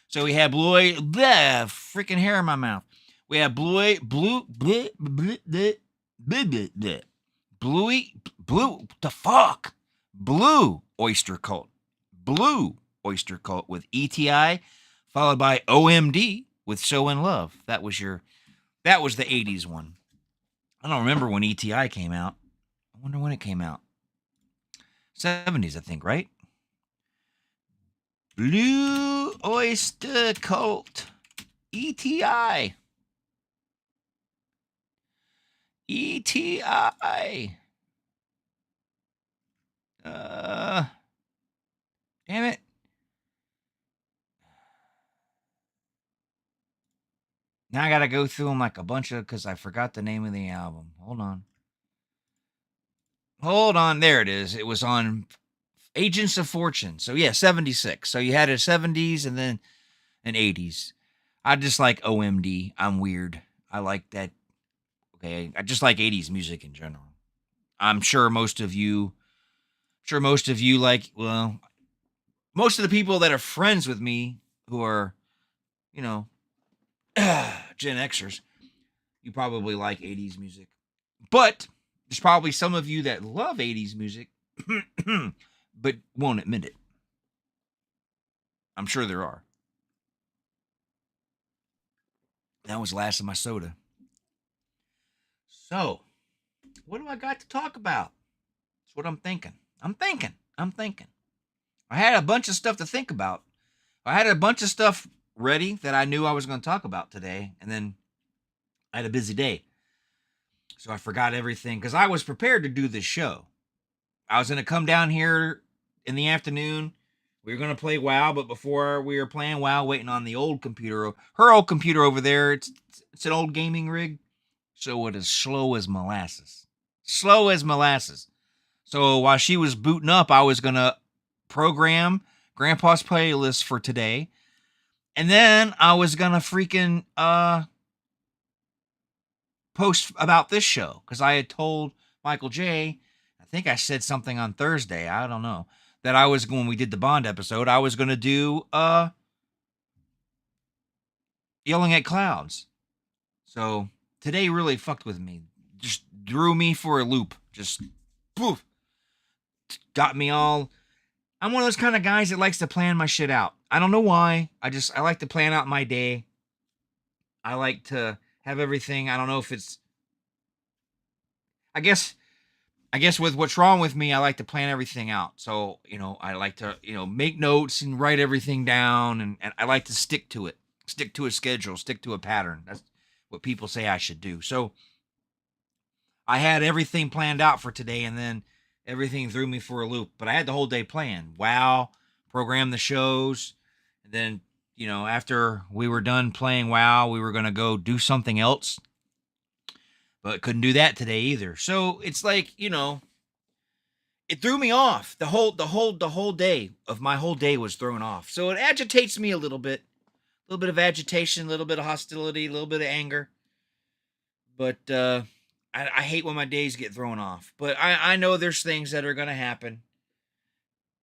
So we had Blue, bleh, freaking hair in my mouth. We had Blue, blue, bleh, bleh, bleh, bleh, bleh, bleh. Bluey, blue, the fuck? Blue Oyster Cult. Blue Oyster Cult with ETI, followed by OMD with So in Love. That was the 80s one. I don't remember when ETI came out. I wonder when it came out. 70s, I think, right? Blue Oyster Cult. ETI. ETI. Damn it. Now I gotta go through them like a bunch of, because I forgot the name of the album. Hold on. Hold on. There it is. It was on Agents of Fortune. So yeah, 76. So you had a 70s and then an 80s. I just like OMD. I'm weird. I like that. Okay. I just like 80s music in general. I'm sure most of you like, well, most of the people that are friends with me who are, you know, Gen Xers, you probably like 80s music. But there's probably some of you that love 80s music, but won't admit it. I'm sure there are. That was the last of my soda. So, what do I got to talk about? That's what I'm thinking. I'm thinking. I had a bunch of stuff to think about. I had a bunch of stuff ready that I knew I was going to talk about today, and then I had a busy day. So I forgot everything because I was prepared to do this show. I was going to come down here in the afternoon. We were going to play WoW, but before we were playing WoW, waiting on the old computer, her old computer over there, it's an old gaming rig. So it is slow as molasses. Slow as molasses. So while she was booting up, I was going to program Grandpa's playlist for today. And then I was going to freaking post about this show because I had told Michael J. I think I said something on Thursday. I don't know. That I was, when we did the Bond episode, I was going to do Yelling at Clouds. So today really fucked with me. Just drew me for a loop. Just poof. Got me all. I'm one of those kind of guys that likes to plan my shit out. I don't know why. I like to plan out my day. I like to have everything. I don't know if it's. I guess with what's wrong with me, I like to plan everything out. So, I like to, make notes and write everything down. And I like to stick to it, stick to a schedule, stick to a pattern. That's what people say I should do. So I had everything planned out for today, and then everything threw me for a loop. But I had the whole day planned. WoW, program the shows. And then, after we were done playing WoW, we were going to go do something else. But couldn't do that today either. So it's like, it threw me off. The whole day of my whole day was thrown off. So it agitates me a little bit. A little bit of agitation, a little bit of hostility, a little bit of anger. But I hate when my days get thrown off. But I know there's things that are going to happen.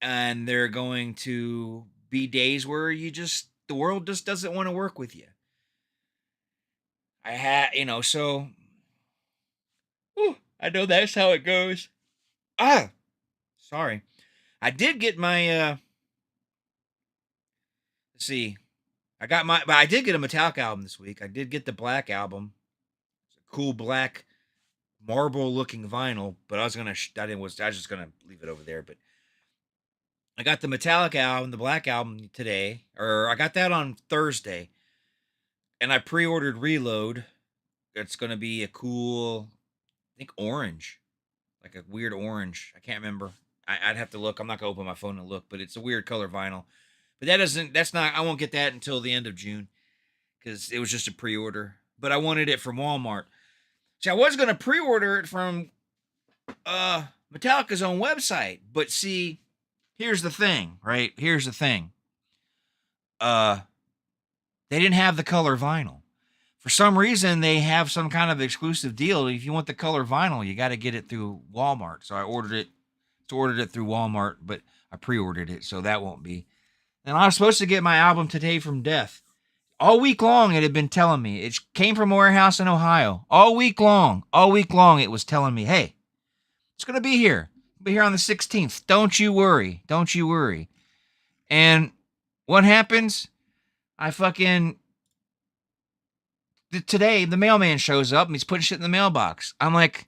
And they're going to be days where the world just doesn't want to work with you. So I know that's how it goes. Sorry. I did get my let's see. But I did get a Metallica album this week. I did get the Black album. It's a cool black marble looking vinyl, but I was just gonna leave it over there. But I got the Metallica album, the Black album today, or I got that on Thursday, and I pre-ordered Reload. It's gonna be a cool, I think orange, like a weird orange. I can't remember. I'd have to look. I'm not gonna open my phone and look, but it's a weird color vinyl. But I won't get that until the end of June because it was just a pre-order. But I wanted it from Walmart. See, I was gonna pre-order it from Metallica's own website, but see, here's the thing, right? Here's the thing. They didn't have the color vinyl. For some reason, they have some kind of exclusive deal. If you want the color vinyl, you got to get it through Walmart. So I ordered it So ordered it through Walmart, but I pre-ordered it, so that won't be. And I was supposed to get my album Today from Death. All week long, it had been telling me. It came from a warehouse in Ohio. All week long, it was telling me, hey, it's going to be here. It'll be here on the 16th. Don't you worry. Don't you worry. And what happens? Today, the mailman shows up and he's putting shit in the mailbox. I'm like,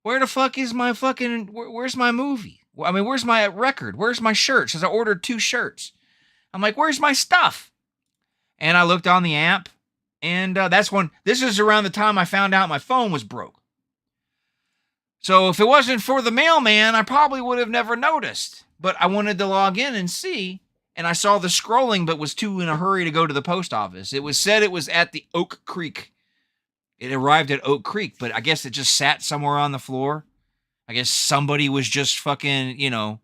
where the fuck is my where's my movie? I mean, where's my record? Where's my shirt? Says I ordered 2 shirts. I'm like, where's my stuff? And I looked on the app, and this is around the time I found out my phone was broke. So if it wasn't for the mailman, I probably would have never noticed. But I wanted to log in and see, and I saw the scrolling, but was too in a hurry to go to the post office. It was said it was at the Oak Creek. It arrived at Oak Creek, but I guess it just sat somewhere on the floor. I guess somebody was just I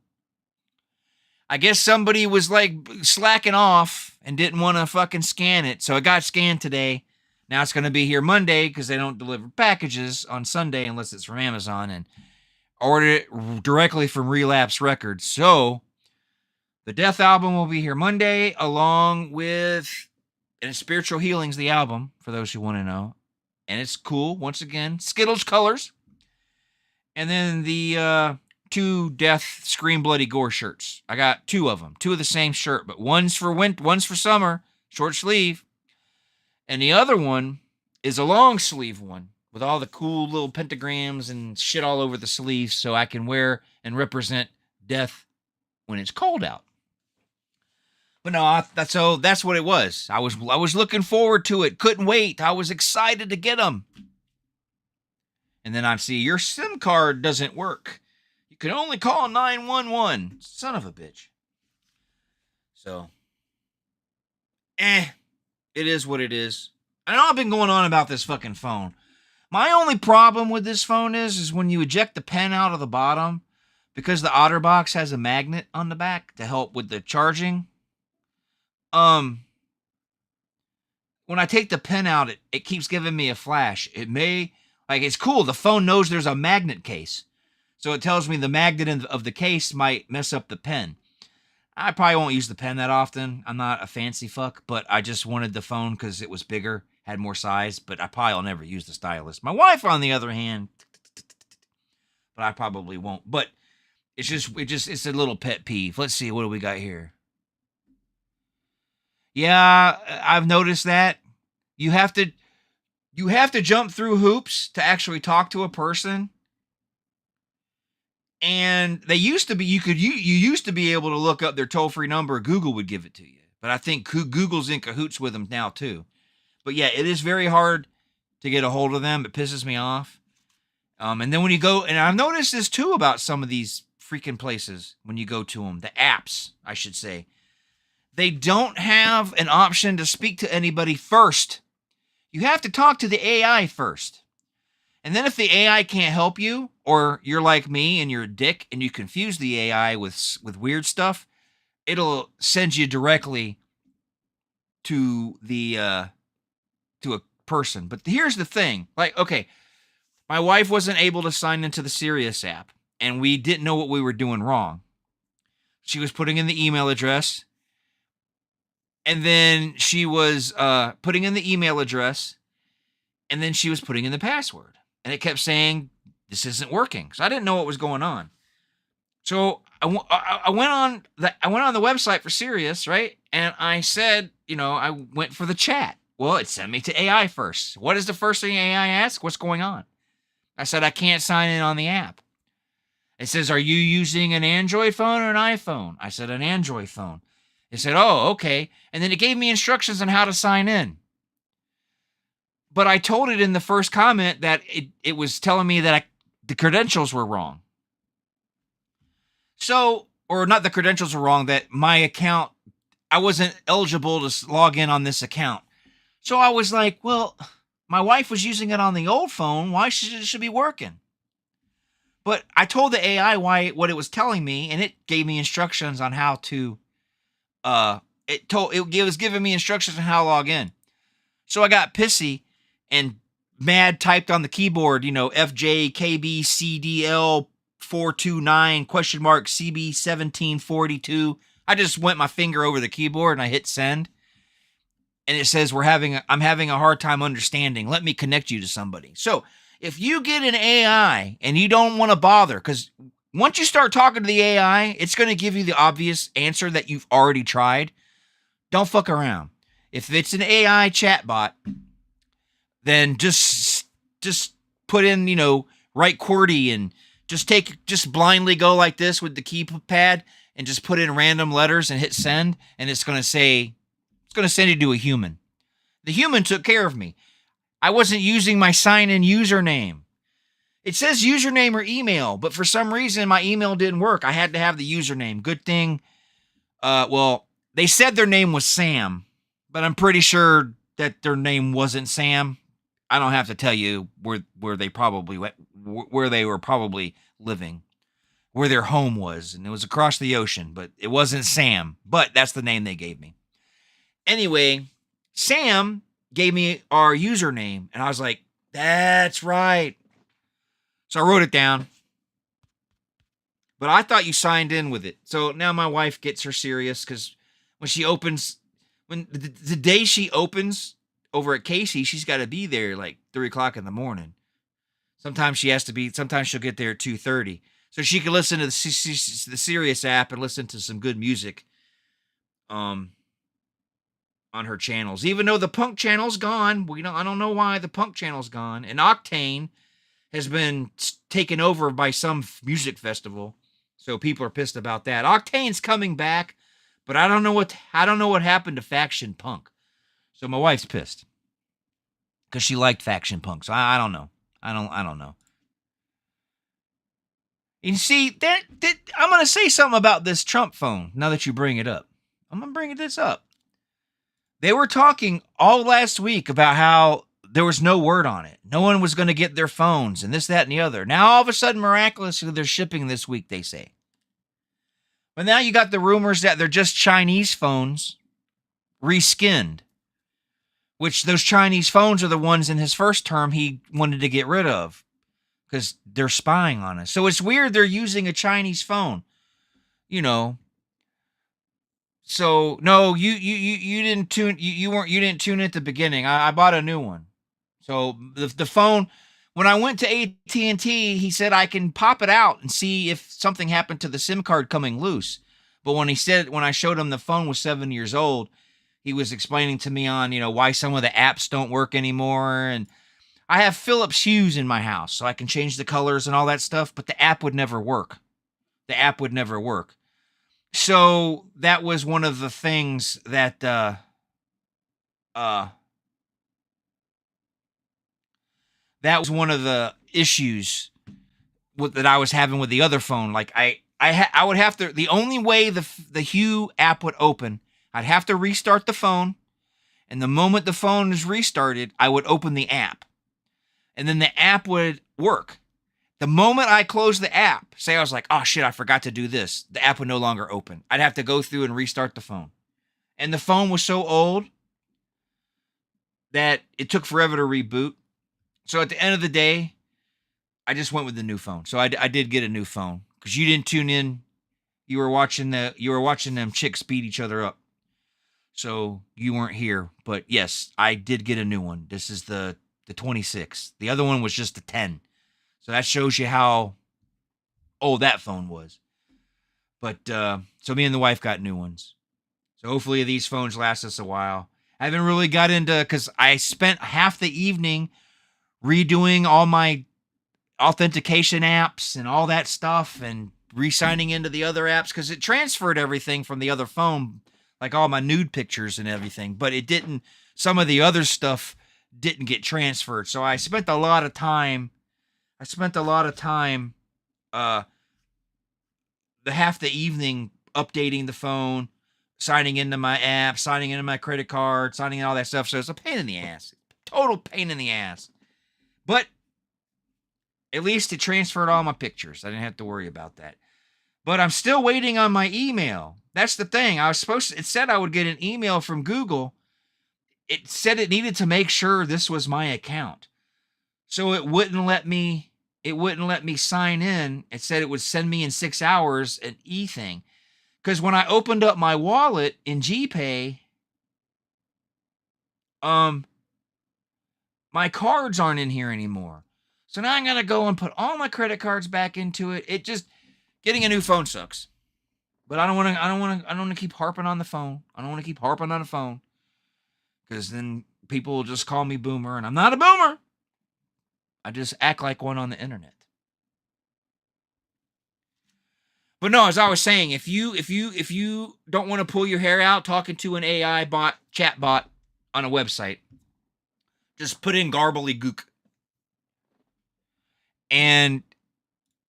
guess somebody was like slacking off and didn't want to fucking scan it. So it got scanned today. Now it's going to be here Monday because they don't deliver packages on Sunday unless it's from Amazon, and ordered it directly from Relapse Records. So the Death album will be here Monday along with, and Spiritual Healing's the album for those who want to know. And it's cool. Once again, Skittles colors. And then the 2 Death Scream Bloody Gore shirts. I got 2 of them. 2 of the same shirt, but one's for one's for summer, short sleeve. And the other one is a long sleeve one with all the cool little pentagrams and shit all over the sleeves so I can wear and represent death when it's cold out. But no, that's what it was. I was looking forward to it. Couldn't wait. I was excited to get them. And then I'd see your SIM card doesn't work. You can only call 911. Son of a bitch. So, it is what it is. I know I've been going on about this fucking phone. My only problem with this phone is when you eject the pen out of the bottom, because the OtterBox has a magnet on the back to help with the charging. When I take the pen out, it keeps giving me a flash. It's cool. The phone knows there's a magnet case. So it tells me the magnet of the case might mess up the pen. I probably won't use the pen that often. I'm not a fancy fuck, but I just wanted the phone because it was bigger, had more size, but I probably will never use the stylus. My wife, on the other hand, but I probably won't. But it's a little pet peeve. Let's see, what do we got here? Yeah, I've noticed that. You have to jump through hoops to actually talk to a person. And they used to be, you used to be able to look up their toll-free number. Google would give it to you. But I think Google's in cahoots with them now too. But yeah, it is very hard to get a hold of them. It pisses me off. And then when you go, and I've noticed this too about some of these freaking places when you go to them, the apps, I should say. They don't have an option to speak to anybody first. You have to talk to the AI first. And then if the AI can't help you, or you're like me and you're a dick and you confuse the AI with weird stuff, it'll send you directly to to a person. But here's the thing. Like, okay, my wife wasn't able to sign into the Sirius app, and we didn't know what we were doing wrong. She was putting in the email address, and then she was putting in the email address, and then she was putting in the password. And it kept saying, this isn't working. So I didn't know what was going on. So I went on the website for Sirius, right? And I said, I went for the chat. Well, it sent me to AI first. What is the first thing AI asks? What's going on? I said, I can't sign in on the app. It says, are you using an Android phone or an iPhone? I said, an Android phone. It said, oh, okay. And then it gave me instructions on how to sign in. But I told it in the first comment that it was telling me that the credentials were wrong. So, or not the credentials were wrong, that my account, I wasn't eligible to log in on this account. So I was like, well, my wife was using it on the old phone. Why should it be working? But I told the AI what it was telling me, and it gave me instructions on how to, it was giving me instructions on how to log in. So I got pissy and mad typed on the keyboard, FJKBCDL 429 question mark CB1742. I just went my finger over the keyboard and I hit send. And it says I'm having a hard time understanding. Let me connect you to somebody. So if you get an AI and you don't want to bother, because once you start talking to the AI, it's going to give you the obvious answer that you've already tried. Don't fuck around. If it's an AI chatbot, then just put in, write QWERTY and just blindly go like this with the keypad and just put in random letters and hit send, and it's going to send you to a human. The human took care of me. I wasn't using my sign-in username. It says username or email, but for some reason my email didn't work. I had to have the username. Good thing. They said their name was Sam, but I'm pretty sure that their name wasn't Sam. I don't have to tell you where they probably went, where they were probably living, where their home was, and it was across the ocean, but it wasn't Sam, but that's the name they gave me. Anyway, Sam gave me our username, and I was like, that's right. So I wrote it down, but I thought you signed in with it. So now my wife gets her serious because when the day she opens over at Casey, she's got to be there like 3:00 in the morning. Sometimes she'll get there at 2:30. So she can listen to the Sirius app and listen to some good music on her channels. Even though the punk channel's gone, I don't know why the punk channel's gone. And Octane has been taken over by some music festival. So people are pissed about that. Octane's coming back, but I don't know what happened to Faction Punk. So my wife's pissed because she liked Faction Punk. So I don't know. I don't know. And see, I'm going to say something about this Trump phone now that you bring it up. I'm going to bring this up. They were talking all last week about how there was no word on it. No one was going to get their phones and this, that, and the other. Now, all of a sudden, miraculously, they're shipping this week, they say. But now you got the rumors that they're just Chinese phones reskinned, which those Chinese phones are the ones in his first term he wanted to get rid of because they're spying on us. So it's weird they're using a Chinese phone, So no, you didn't tune you didn't tune in at the beginning. I bought a new one. So the phone, when I went to AT&T, he said I can pop it out and see if something happened to the SIM card coming loose. But when I showed him the phone was 7 years old, he was explaining to me on, why some of the apps don't work anymore. And I have Philips Hues in my house, so I can change the colors and all that stuff, but the app would never work. So that was one of the things that that was one of the issues that I was having with the other phone. Like I would have to, the only way the Hue app would open, I'd have to restart the phone, and the moment the phone is restarted, I would open the app, and then the app would work. The moment I closed the app, say I was like, oh shit, I forgot to do this, the app would no longer open. I'd have to go through and restart the phone. And the phone was so old that it took forever to reboot. So at the end of the day, I just went with the new phone. So I did get a new phone because you didn't tune in. You were watching them chicks beat each other up. So you weren't here. But yes, I did get a new one. This is the 26. The other one was just the 10. So that shows you how old that phone was. But so me and the wife got new ones. So hopefully these phones last us a while. I haven't really got into, because I spent half the evening redoing all my authentication apps and all that stuff and re-signing into the other apps because it transferred everything from the other phone, like all my nude pictures and everything. But it didn't, some of the other stuff didn't get transferred. So I spent a lot of time the half the evening updating the phone, signing into my app, signing into my credit card, signing in all that stuff. So it's a pain in the ass. Total pain in the ass. But at least it transferred all my pictures. I didn't have to worry about that. But I'm still waiting on my email. That's the thing. It said I would get an email from Google. It said it needed to make sure this was my account. So it wouldn't let me it wouldn't let me sign in. It said it would send me in 6 hours an e-thing. Because when I opened up my wallet in GPay, my cards aren't in here anymore. So now I gotta go and put all my credit cards back into it. It just getting a new phone sucks. But I don't want to keep harping on the phone. I don't want to keep harping on the phone. Because then people will just call me boomer, and I'm not a boomer. I just act like one on the internet. But no, as I was saying, if you don't want to pull your hair out talking to an AI bot, chat bot on a website, just put in Garbly-Gook. And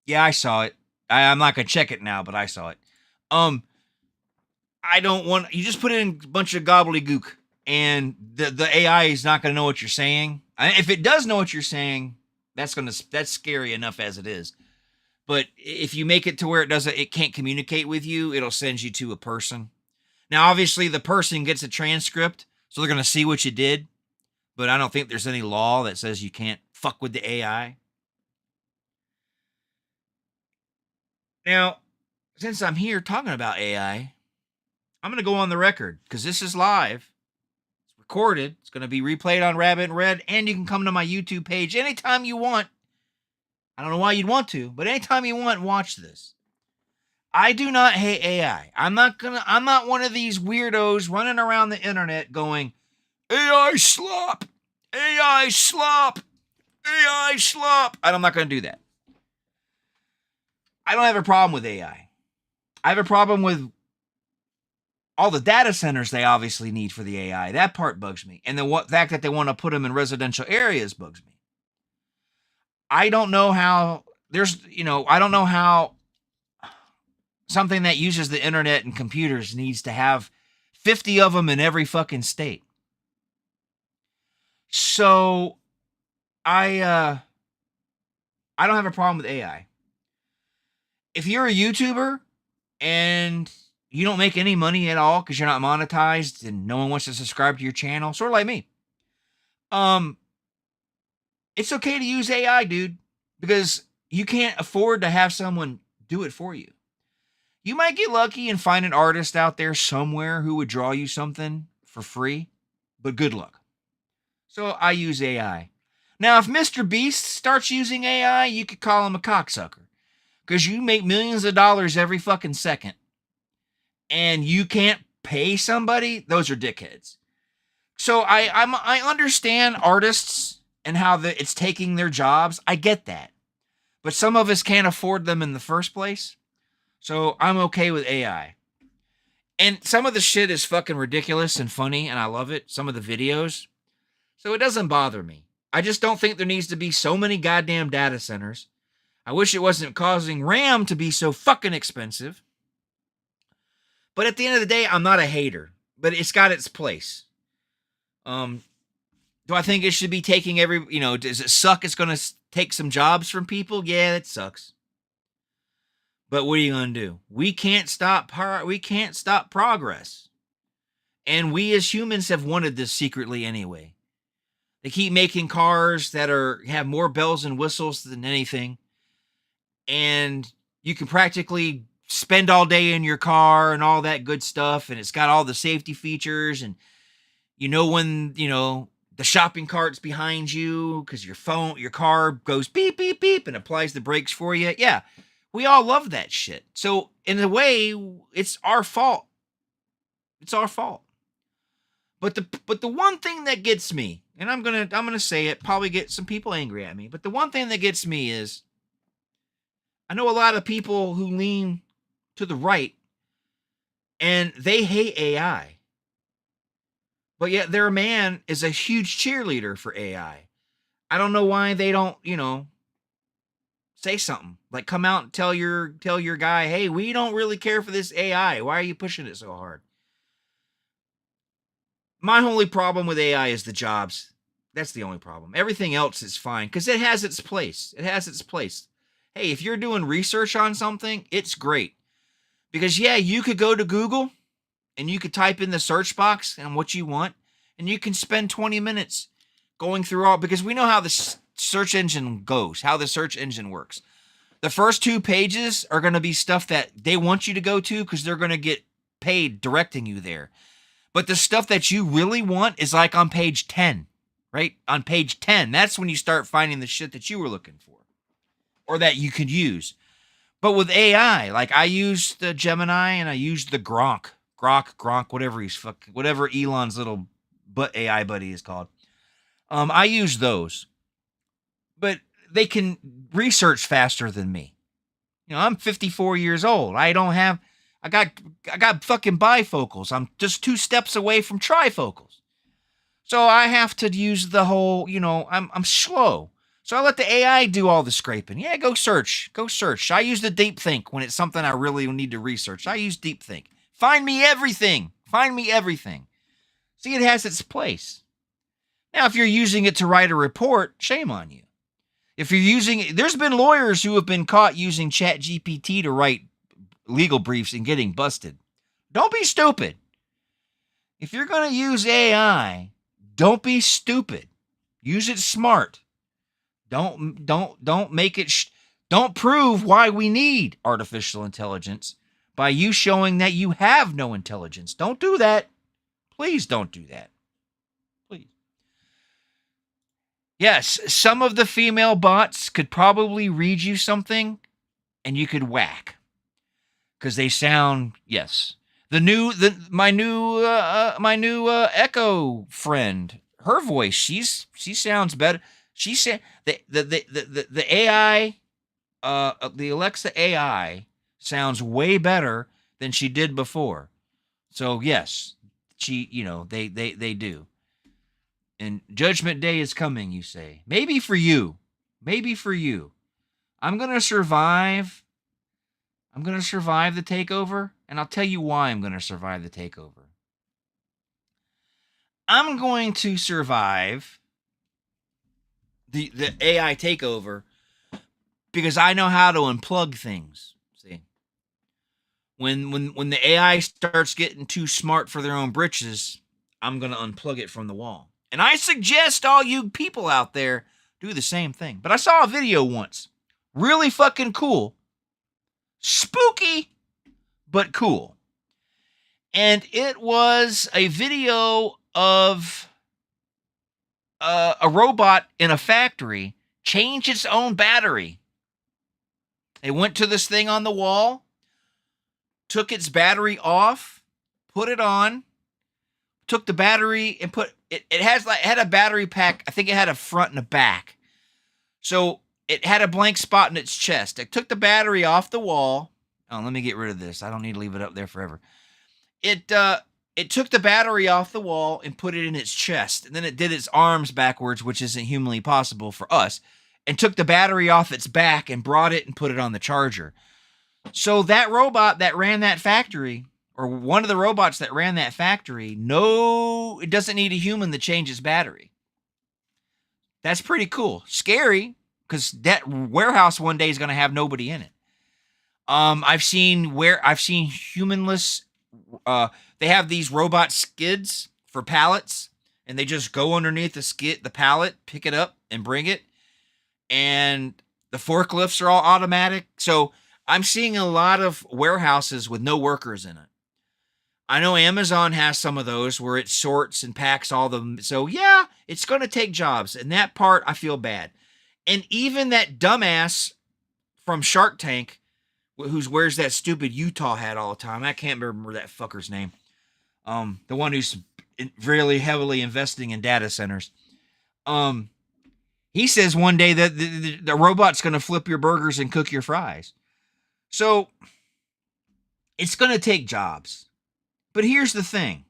yeah, I saw it. I'm not gonna check it now, but I saw it. I don't want you just put in a bunch of gobbledygook, and the AI is not gonna know what you're saying. If it does know what you're saying, that's scary enough as it is. But if you make it to where it can't communicate with you, it'll send you to a person. Now, obviously, the person gets a transcript, so they're gonna see what you did. But I don't think there's any law that says you can't fuck with the AI. Now, since I'm here talking about AI, I'm going to go on the record because this is live. It's recorded. It's going to be replayed on Rabbit and Red, and you can come to my YouTube page anytime you want. I don't know why you'd want to, but anytime you want, watch this. I do not hate AI. I'm not one of these weirdos running around the internet going, AI slop, AI slop, AI slop. I'm not going to do that. I don't have a problem with AI. I have a problem with all the data centers they obviously need for the AI. That part bugs me. And the fact that they want to put them in residential areas bugs me. I don't know how I don't know how something that uses the internet and computers needs to have 50 of them in every fucking state. So I don't have a problem with AI. If you're a YouTuber and you don't make any money at all because you're not monetized and no one wants to subscribe to your channel, sort of like me, it's okay to use AI, dude, because you can't afford to have someone do it for you. You might get lucky and find an artist out there somewhere who would draw you something for free, but good luck. So I use AI. Now, if Mr. Beast starts using AI, you could call him a cocksucker. Because you make millions of dollars every fucking second. And you can't pay somebody, those are dickheads. So I understand artists and how it's taking their jobs. I get that. But some of us can't afford them in the first place. So I'm okay with AI. And some of the shit is fucking ridiculous and funny, and I love it. Some of the videos. So it doesn't bother me. I just don't think there needs to be so many goddamn data centers. I wish it wasn't causing RAM to be so fucking expensive. But at the end of the day, I'm not a hater. But it's got its place. Do I think it should be taking does it suck it's going to take some jobs from people? Yeah, it sucks. But what are you going to do? We can't stop progress. And we as humans have wanted this secretly anyway. They keep making cars that have more bells and whistles than anything. And you can practically spend all day in your car and all that good stuff. And it's got all the safety features. And when, the shopping cart's behind you because your car goes beep, beep, beep and applies the brakes for you. Yeah, we all love that shit. So in a way, it's our fault. It's our fault. But the one thing that gets me, and I'm gonna say it, probably get some people angry at me, but the one thing that gets me is I know a lot of people who lean to the right and they hate AI. But yet their man is a huge cheerleader for AI. I don't know why they don't, say something. Like come out and tell your guy, hey, we don't really care for this AI. Why are you pushing it so hard? My only problem with AI is the jobs. That's the only problem. Everything else is fine because it has its place. It has its place. Hey, if you're doing research on something, it's great. Because, yeah, you could go to Google and you could type in the search box and what you want, and you can spend 20 minutes going through all, because we know how search engine goes, how the search engine works. The first 2 pages are going to be stuff that they want you to go to because they're going to get paid directing you there. But the stuff that you really want is like on page 10, right? On page 10, that's when you start finding the shit that you were looking for or that you could use. But with AI, like I used the Gemini and I used the Gronk, whatever Elon's little AI buddy is called. I use those, but they can research faster than me. I'm 54 years old. I got fucking bifocals. I'm just 2 steps away from trifocals. So I have to use the whole, I'm slow. So I let the AI do all the scraping. Yeah, go search. I use the deep think when it's something I really need to research. I use deep think. Find me everything. See, it has its place. Now, if you're using it to write a report, shame on you. If you're using it, there's been lawyers who have been caught using ChatGPT to write legal briefs and getting busted. Don't be stupid. If you're going to use AI, don't be stupid. Use it smart. Don't make it don't prove why we need artificial intelligence by you showing that you have no intelligence. Don't do that. Please don't do that. Please. Yes, some of the female bots could probably read you something and you could whack. Because they sound, yes. My new Echo friend, her voice, she sounds better. She said the AI, the Alexa AI sounds way better than she did before. So yes, they do. And Judgment Day is coming, you say. Maybe for you. I'm going to survive. I'm going to survive the takeover, and I'll tell you why I'm going to survive the takeover. I'm going to survive the AI takeover because I know how to unplug things. See, when the AI starts getting too smart for their own britches, I'm going to unplug it from the wall. And I suggest all you people out there do the same thing. But I saw a video once. Really fucking cool. Spooky, but cool. And it was a video of a robot in a factory change its own battery. They went to this thing on the wall, took its battery off, put it on, took the battery and put it. It had a battery pack. I think it had a front and a back. So it had a blank spot in its chest. It took the battery off the wall. Oh, let me get rid of this. I don't need to leave it up there forever. It took the battery off the wall and put it in its chest. And then it did its arms backwards, which isn't humanly possible for us, and took the battery off its back and brought it and put it on the charger. So that robot that ran that factory, or one of the robots that ran that factory, it doesn't need a human to change its battery. That's pretty cool. Scary, because that warehouse one day is going to have nobody in it. I've seen humanless. They have these robot skids for pallets, and they just go underneath the pallet, pick it up, and bring it. And the forklifts are all automatic. So I'm seeing a lot of warehouses with no workers in it. I know Amazon has some of those where it sorts and packs all them. So yeah, it's going to take jobs. And that part, I feel bad. And even that dumbass from Shark Tank, who wears that stupid Utah hat all the time. I can't remember that fucker's name. The one who's really heavily investing in data centers. He says one day that the robot's going to flip your burgers and cook your fries. So it's going to take jobs. But here's the thing.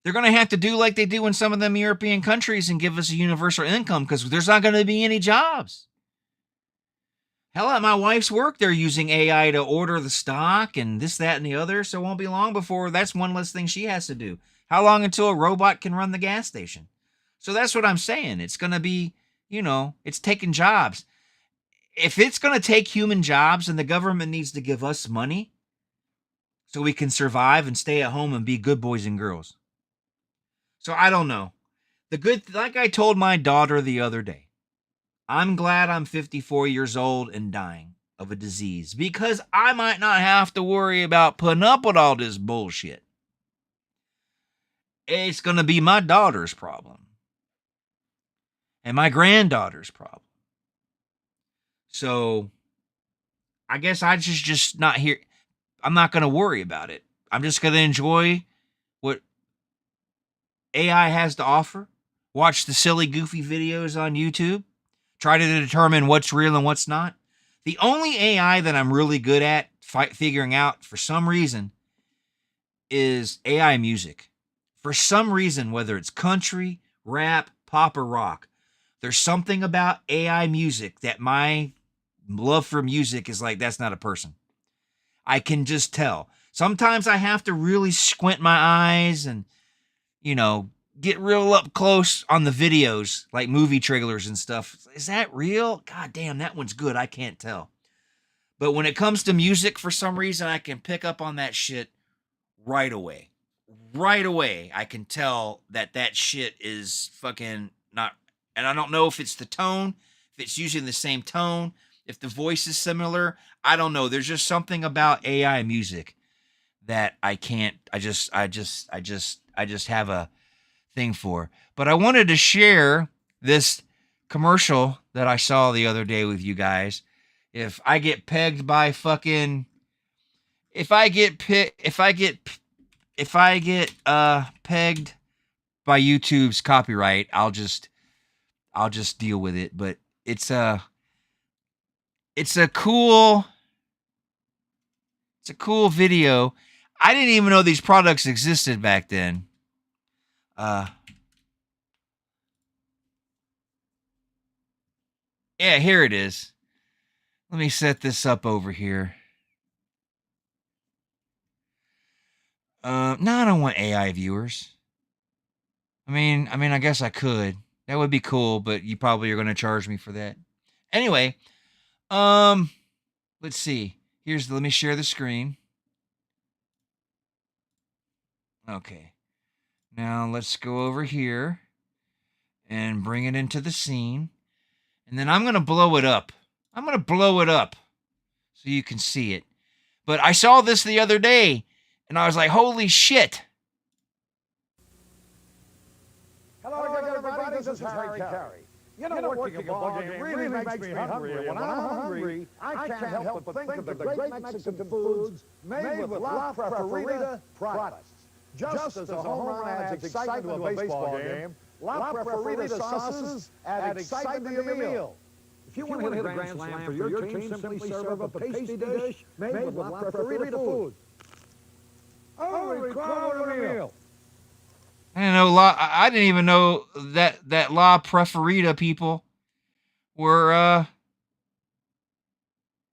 They're going to have to do like they do in some of them European countries and give us a universal income because there's not going to be any jobs. Hell, at my wife's work, they're using AI to order the stock and this, that, and the other. So it won't be long before that's one less thing she has to do. How long until a robot can run the gas station? So that's what I'm saying. It's going to be, it's taking jobs. If it's going to take human jobs, and the government needs to give us money so we can survive and stay at home and be good boys and girls. So I don't know. like I told my daughter the other day, I'm glad I'm 54 years old and dying of a disease because I might not have to worry about putting up with all this bullshit. It's going to be my daughter's problem and my granddaughter's problem. So I guess I just not here. I'm not going to worry about it. I'm just going to enjoy what AI has to offer. Watch the silly, goofy videos on YouTube. Try to determine what's real and what's not. The only AI that I'm really good at figuring out for some reason is AI music. For some reason, whether it's country, rap, pop, or rock, there's something about AI music that my love for music is like, that's not a person. I can just tell. Sometimes I have to really squint my eyes and, get real up close on the videos, like movie trailers and stuff. Is that real? God damn, that one's good. I can't tell. But when it comes to music, for some reason, I can pick up on that shit right away. Right away, I can tell that shit is fucking not. And I don't know if it's the tone, if it's using the same tone, if the voice is similar. I don't know. There's just something about AI music that I can't. I just have a thing for. But I wanted to share this commercial that I saw the other day with you guys. If I get pegged by fucking, if I get pegged by YouTube's copyright, I'll just deal with it. But it's a cool video. I didn't even know these products existed back then. Yeah, here it is. Let me set this up over here. No, I don't want AI viewers. I mean, I guess I could. That would be cool, but you probably are going to charge me for that. Anyway, let's see. Let me share the screen. Okay. Now let's go over here and bring it into the scene. And then I'm going to blow it up. I'm going to blow it up so you can see it. But I saw this the other day, and I was like, holy shit. Hello again, everybody. This is Harry Carey. You know, working a ball game really makes me hungry. And when I'm hungry, I can't help but think of the great Mexican foods made with La Preferida products. Just as a home run adds excitement to a baseball game, La Preferida sauces add excitement to your meal. If you want to hit a grand slam for your team, simply serve up a tasty dish made with La Preferida food. Holy crow, what a meal! I didn't even know that La Preferida people were, I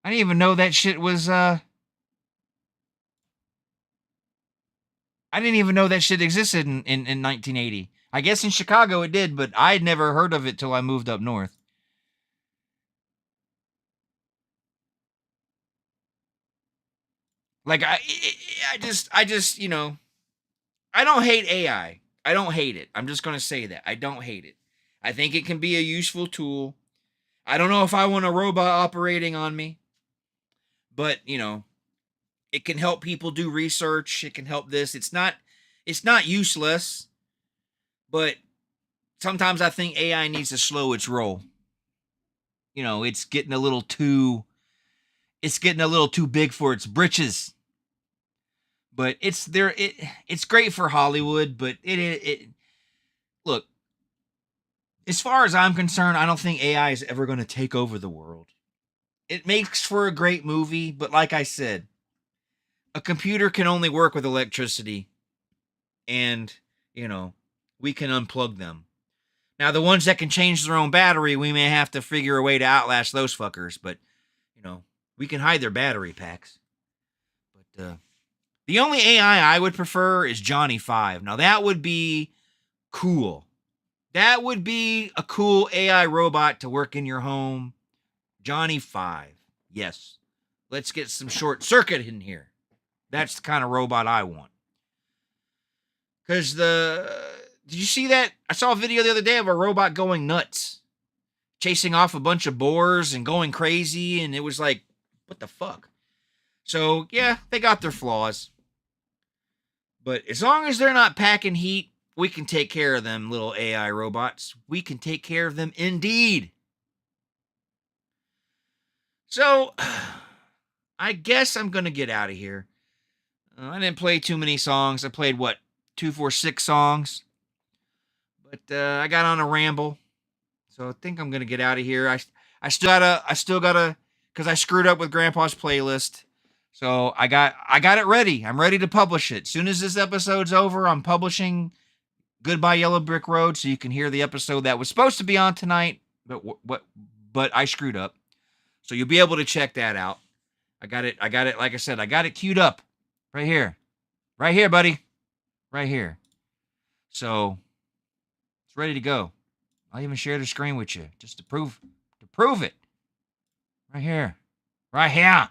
didn't even know that shit was, I didn't even know that shit existed in 1980. I guess in Chicago it did, but I'd never heard of it till I moved up north. Like, I just, I don't hate AI. I don't hate it. I'm just going to say that. I don't hate it. I think it can be a useful tool. I don't know if I want a robot operating on me, but, it can help people do research. It can help this. It's not useless, but sometimes I think AI needs to slow its roll. It's getting a little too big for its britches. But it's great for Hollywood, but it look, as far as I'm concerned, I don't think AI is ever going to take over the world. It makes for a great movie, but like I said, a computer can only work with electricity, and, we can unplug them. Now, the ones that can change their own battery, we may have to figure a way to outlast those fuckers, but, we can hide their battery packs. But, the only AI I would prefer is Johnny 5. Now, that would be cool. That would be a cool AI robot to work in your home. Johnny 5. Yes. Let's get some short circuit in here. That's the kind of robot I want. Because the Did you see that? I saw a video the other day of a robot going nuts, chasing off a bunch of boars and going crazy, and it was like, what the fuck? So, yeah, they got their flaws. But as long as they're not packing heat, we can take care of them little AI robots. We can take care of them indeed. So, I guess I'm going to get out of here. I didn't play too many songs. I played, 2, 4, 6 songs. But I got on a ramble. So I think I'm going to get out of here. I still gotta, because I screwed up with Grandpa's playlist. So I got it ready. I'm ready to publish it. As soon as this episode's over, I'm publishing Goodbye Yellow Brick Road, so you can hear the episode that was supposed to be on tonight, but I screwed up. So you'll be able to check that out. I got it. Like I said, I got it queued up right here, buddy, right here. So it's ready to go. I'll even share the screen with you just to prove it. Right here. Right here.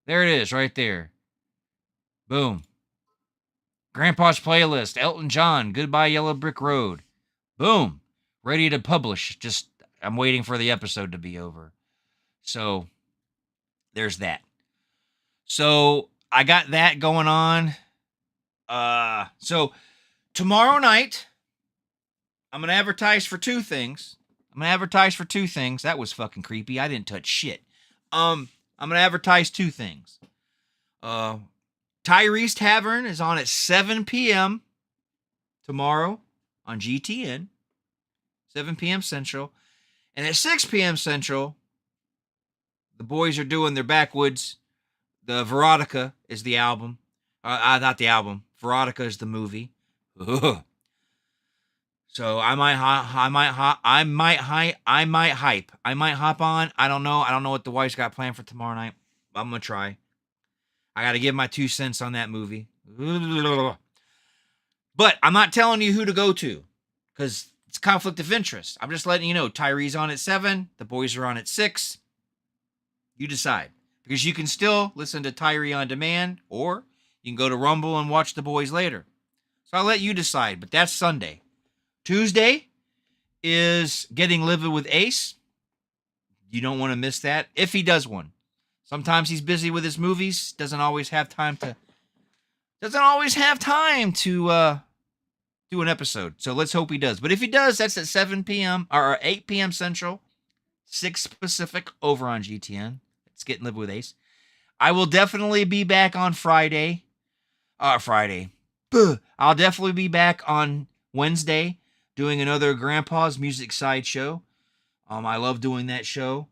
There it is, right there. Boom. Grandpa's playlist, Elton John, Goodbye Yellow Brick Road. Boom. Ready to publish. Just, I'm waiting for the episode to be over. So, there's that. So, I got that going on. So, tomorrow night, I'm going to advertise for two things. That was fucking creepy. I didn't touch shit. I'm going to advertise two things. Tyrese Tavern is on at 7 p.m. tomorrow on GTN. 7 p.m. Central. And at 6 p.m. Central, the boys are doing their backwoods. The Veronica is the album. Not the album. Veronica is the movie. Ugh. So I might hop on. I don't know what the wife's got planned for tomorrow night. I'm gonna try. I got to give my 2 cents on that movie. But I'm not telling you who to go to because it's conflict of interest. I'm just letting you know. Tyrese on at 7. The boys are on at 6. You decide. Because you can still listen to Tyree on demand, or you can go to Rumble and watch the boys later. So I'll let you decide, but that's Sunday. Tuesday is Getting Livid with Ace. You don't want to miss that if he does one. Sometimes he's busy with his movies, doesn't always have time to do an episode. So let's hope he does. But if he does, that's at 7 p.m. or 8 p.m. Central, 6 Pacific over on GTN. It's Getting Livid with Ace. I will definitely be back on Friday. I'll definitely be back on Wednesday doing another Grandpa's Music Sideshow. I love doing that show.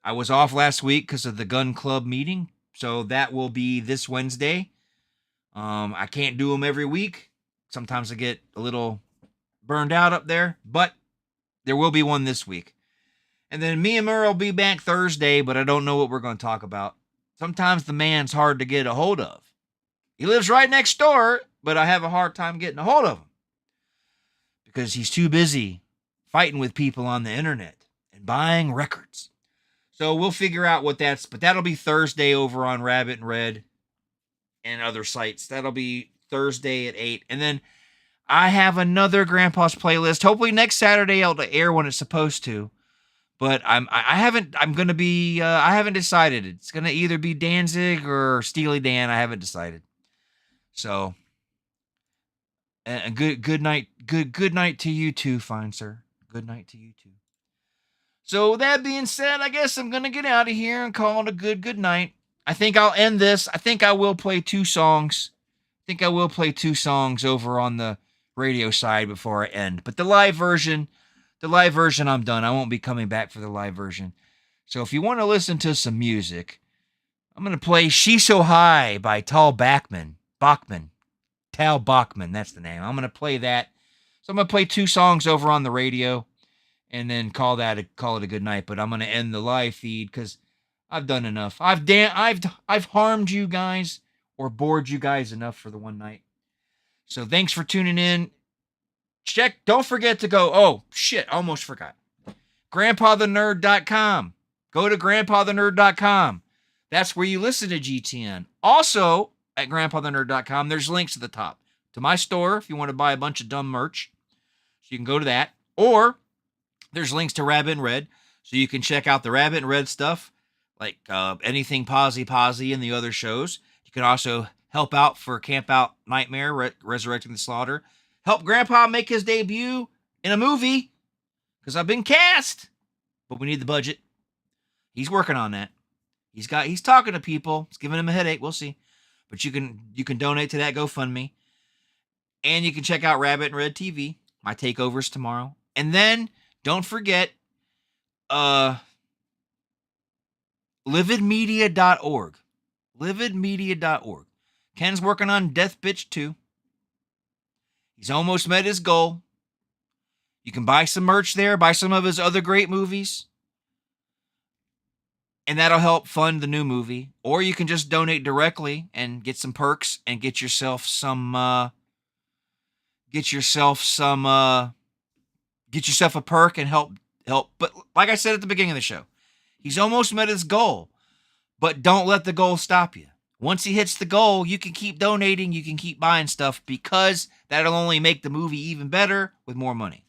I was off last week because of the gun club meeting, so that will be this Wednesday. I can't do them every week. Sometimes I get a little burned out up there, but there will be one this week. And then me and Murr will be back Thursday, but I don't know what we're going to talk about. Sometimes the man's hard to get a hold of. He lives right next door, but I have a hard time getting a hold of him because he's too busy fighting with people on the internet and buying records. So we'll figure out what but that'll be Thursday over on Rabbit and Red and other sites. That'll be Thursday at 8. And then I have another Grandpa's playlist. Hopefully next Saturday I'll air when it's supposed to. But I haven't decided. It's going to either be Danzig or Steely Dan. I haven't decided. So, good night. Good night to you too, fine sir. Good night to you too. So that being said, I guess I'm gonna get out of here and call it a good night. I think I'll end this. I think I will play 2 songs. Over on the radio side before I end. But the live version, I'm done. I won't be coming back for the live version. So if you want to listen to some music, I'm gonna play "She's So High" by Tal Bachman. Tal Bachman, that's the name. I'm gonna play that. So I'm gonna play 2 songs over on the radio. And then call it a good night. But I'm gonna end the live feed because I've done enough. I've harmed you guys or bored you guys enough for the one night. So thanks for tuning in. Don't forget to go. Oh shit, almost forgot. GrandpaTheNerd.com. Go to GrandpaTheNerd.com. That's where you listen to GTN. Also at GrandpaTheNerd.com, there's links at the top. to my store if you want to buy a bunch of dumb merch. So you can go to that. Or there's links to Rabbit in Red, so you can check out the Rabbit in Red stuff, like anything Posy and the other shows. You can also help out for Camp Out Nightmare, Resurrecting the Slaughter. Help Grandpa make his debut in a movie, because I've been cast, but we need the budget. He's working on that. He's talking to people. It's giving him a headache. We'll see. But you can donate to that GoFundMe. And you can check out Rabbit in Red TV. My takeover's tomorrow. And then don't forget lividmedia.org. Lividmedia.org. Ken's working on Death Bitch 2. He's almost met his goal. You can buy some merch there, buy some of his other great movies, and that'll help fund the new movie. Or you can just donate directly and get some perks and get yourself a perk and help. But like I said at the beginning of the show, he's almost met his goal, but don't let the goal stop you. Once he hits the goal, you can keep donating, you can keep buying stuff, because that'll only make the movie even better with more money.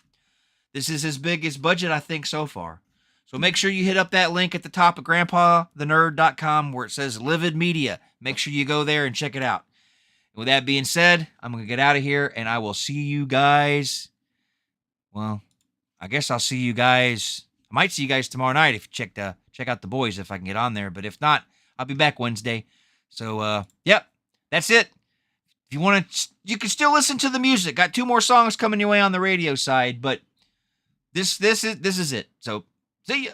This is his biggest budget, I think, so far. So make sure you hit up that link at the top of grandpathenerd.com where it says Livid Media. Make sure you go there and check it out. And with that being said, I'm going to get out of here, and I will see you guys. Well, I guess I'll see you guys. I might see you guys tomorrow night if you check out the boys, if I can get on there. But if not, I'll be back Wednesday. So, yep, that's it. If you want to, you can still listen to the music. Got 2 more songs coming your way on the radio side, but this is it. So, see ya.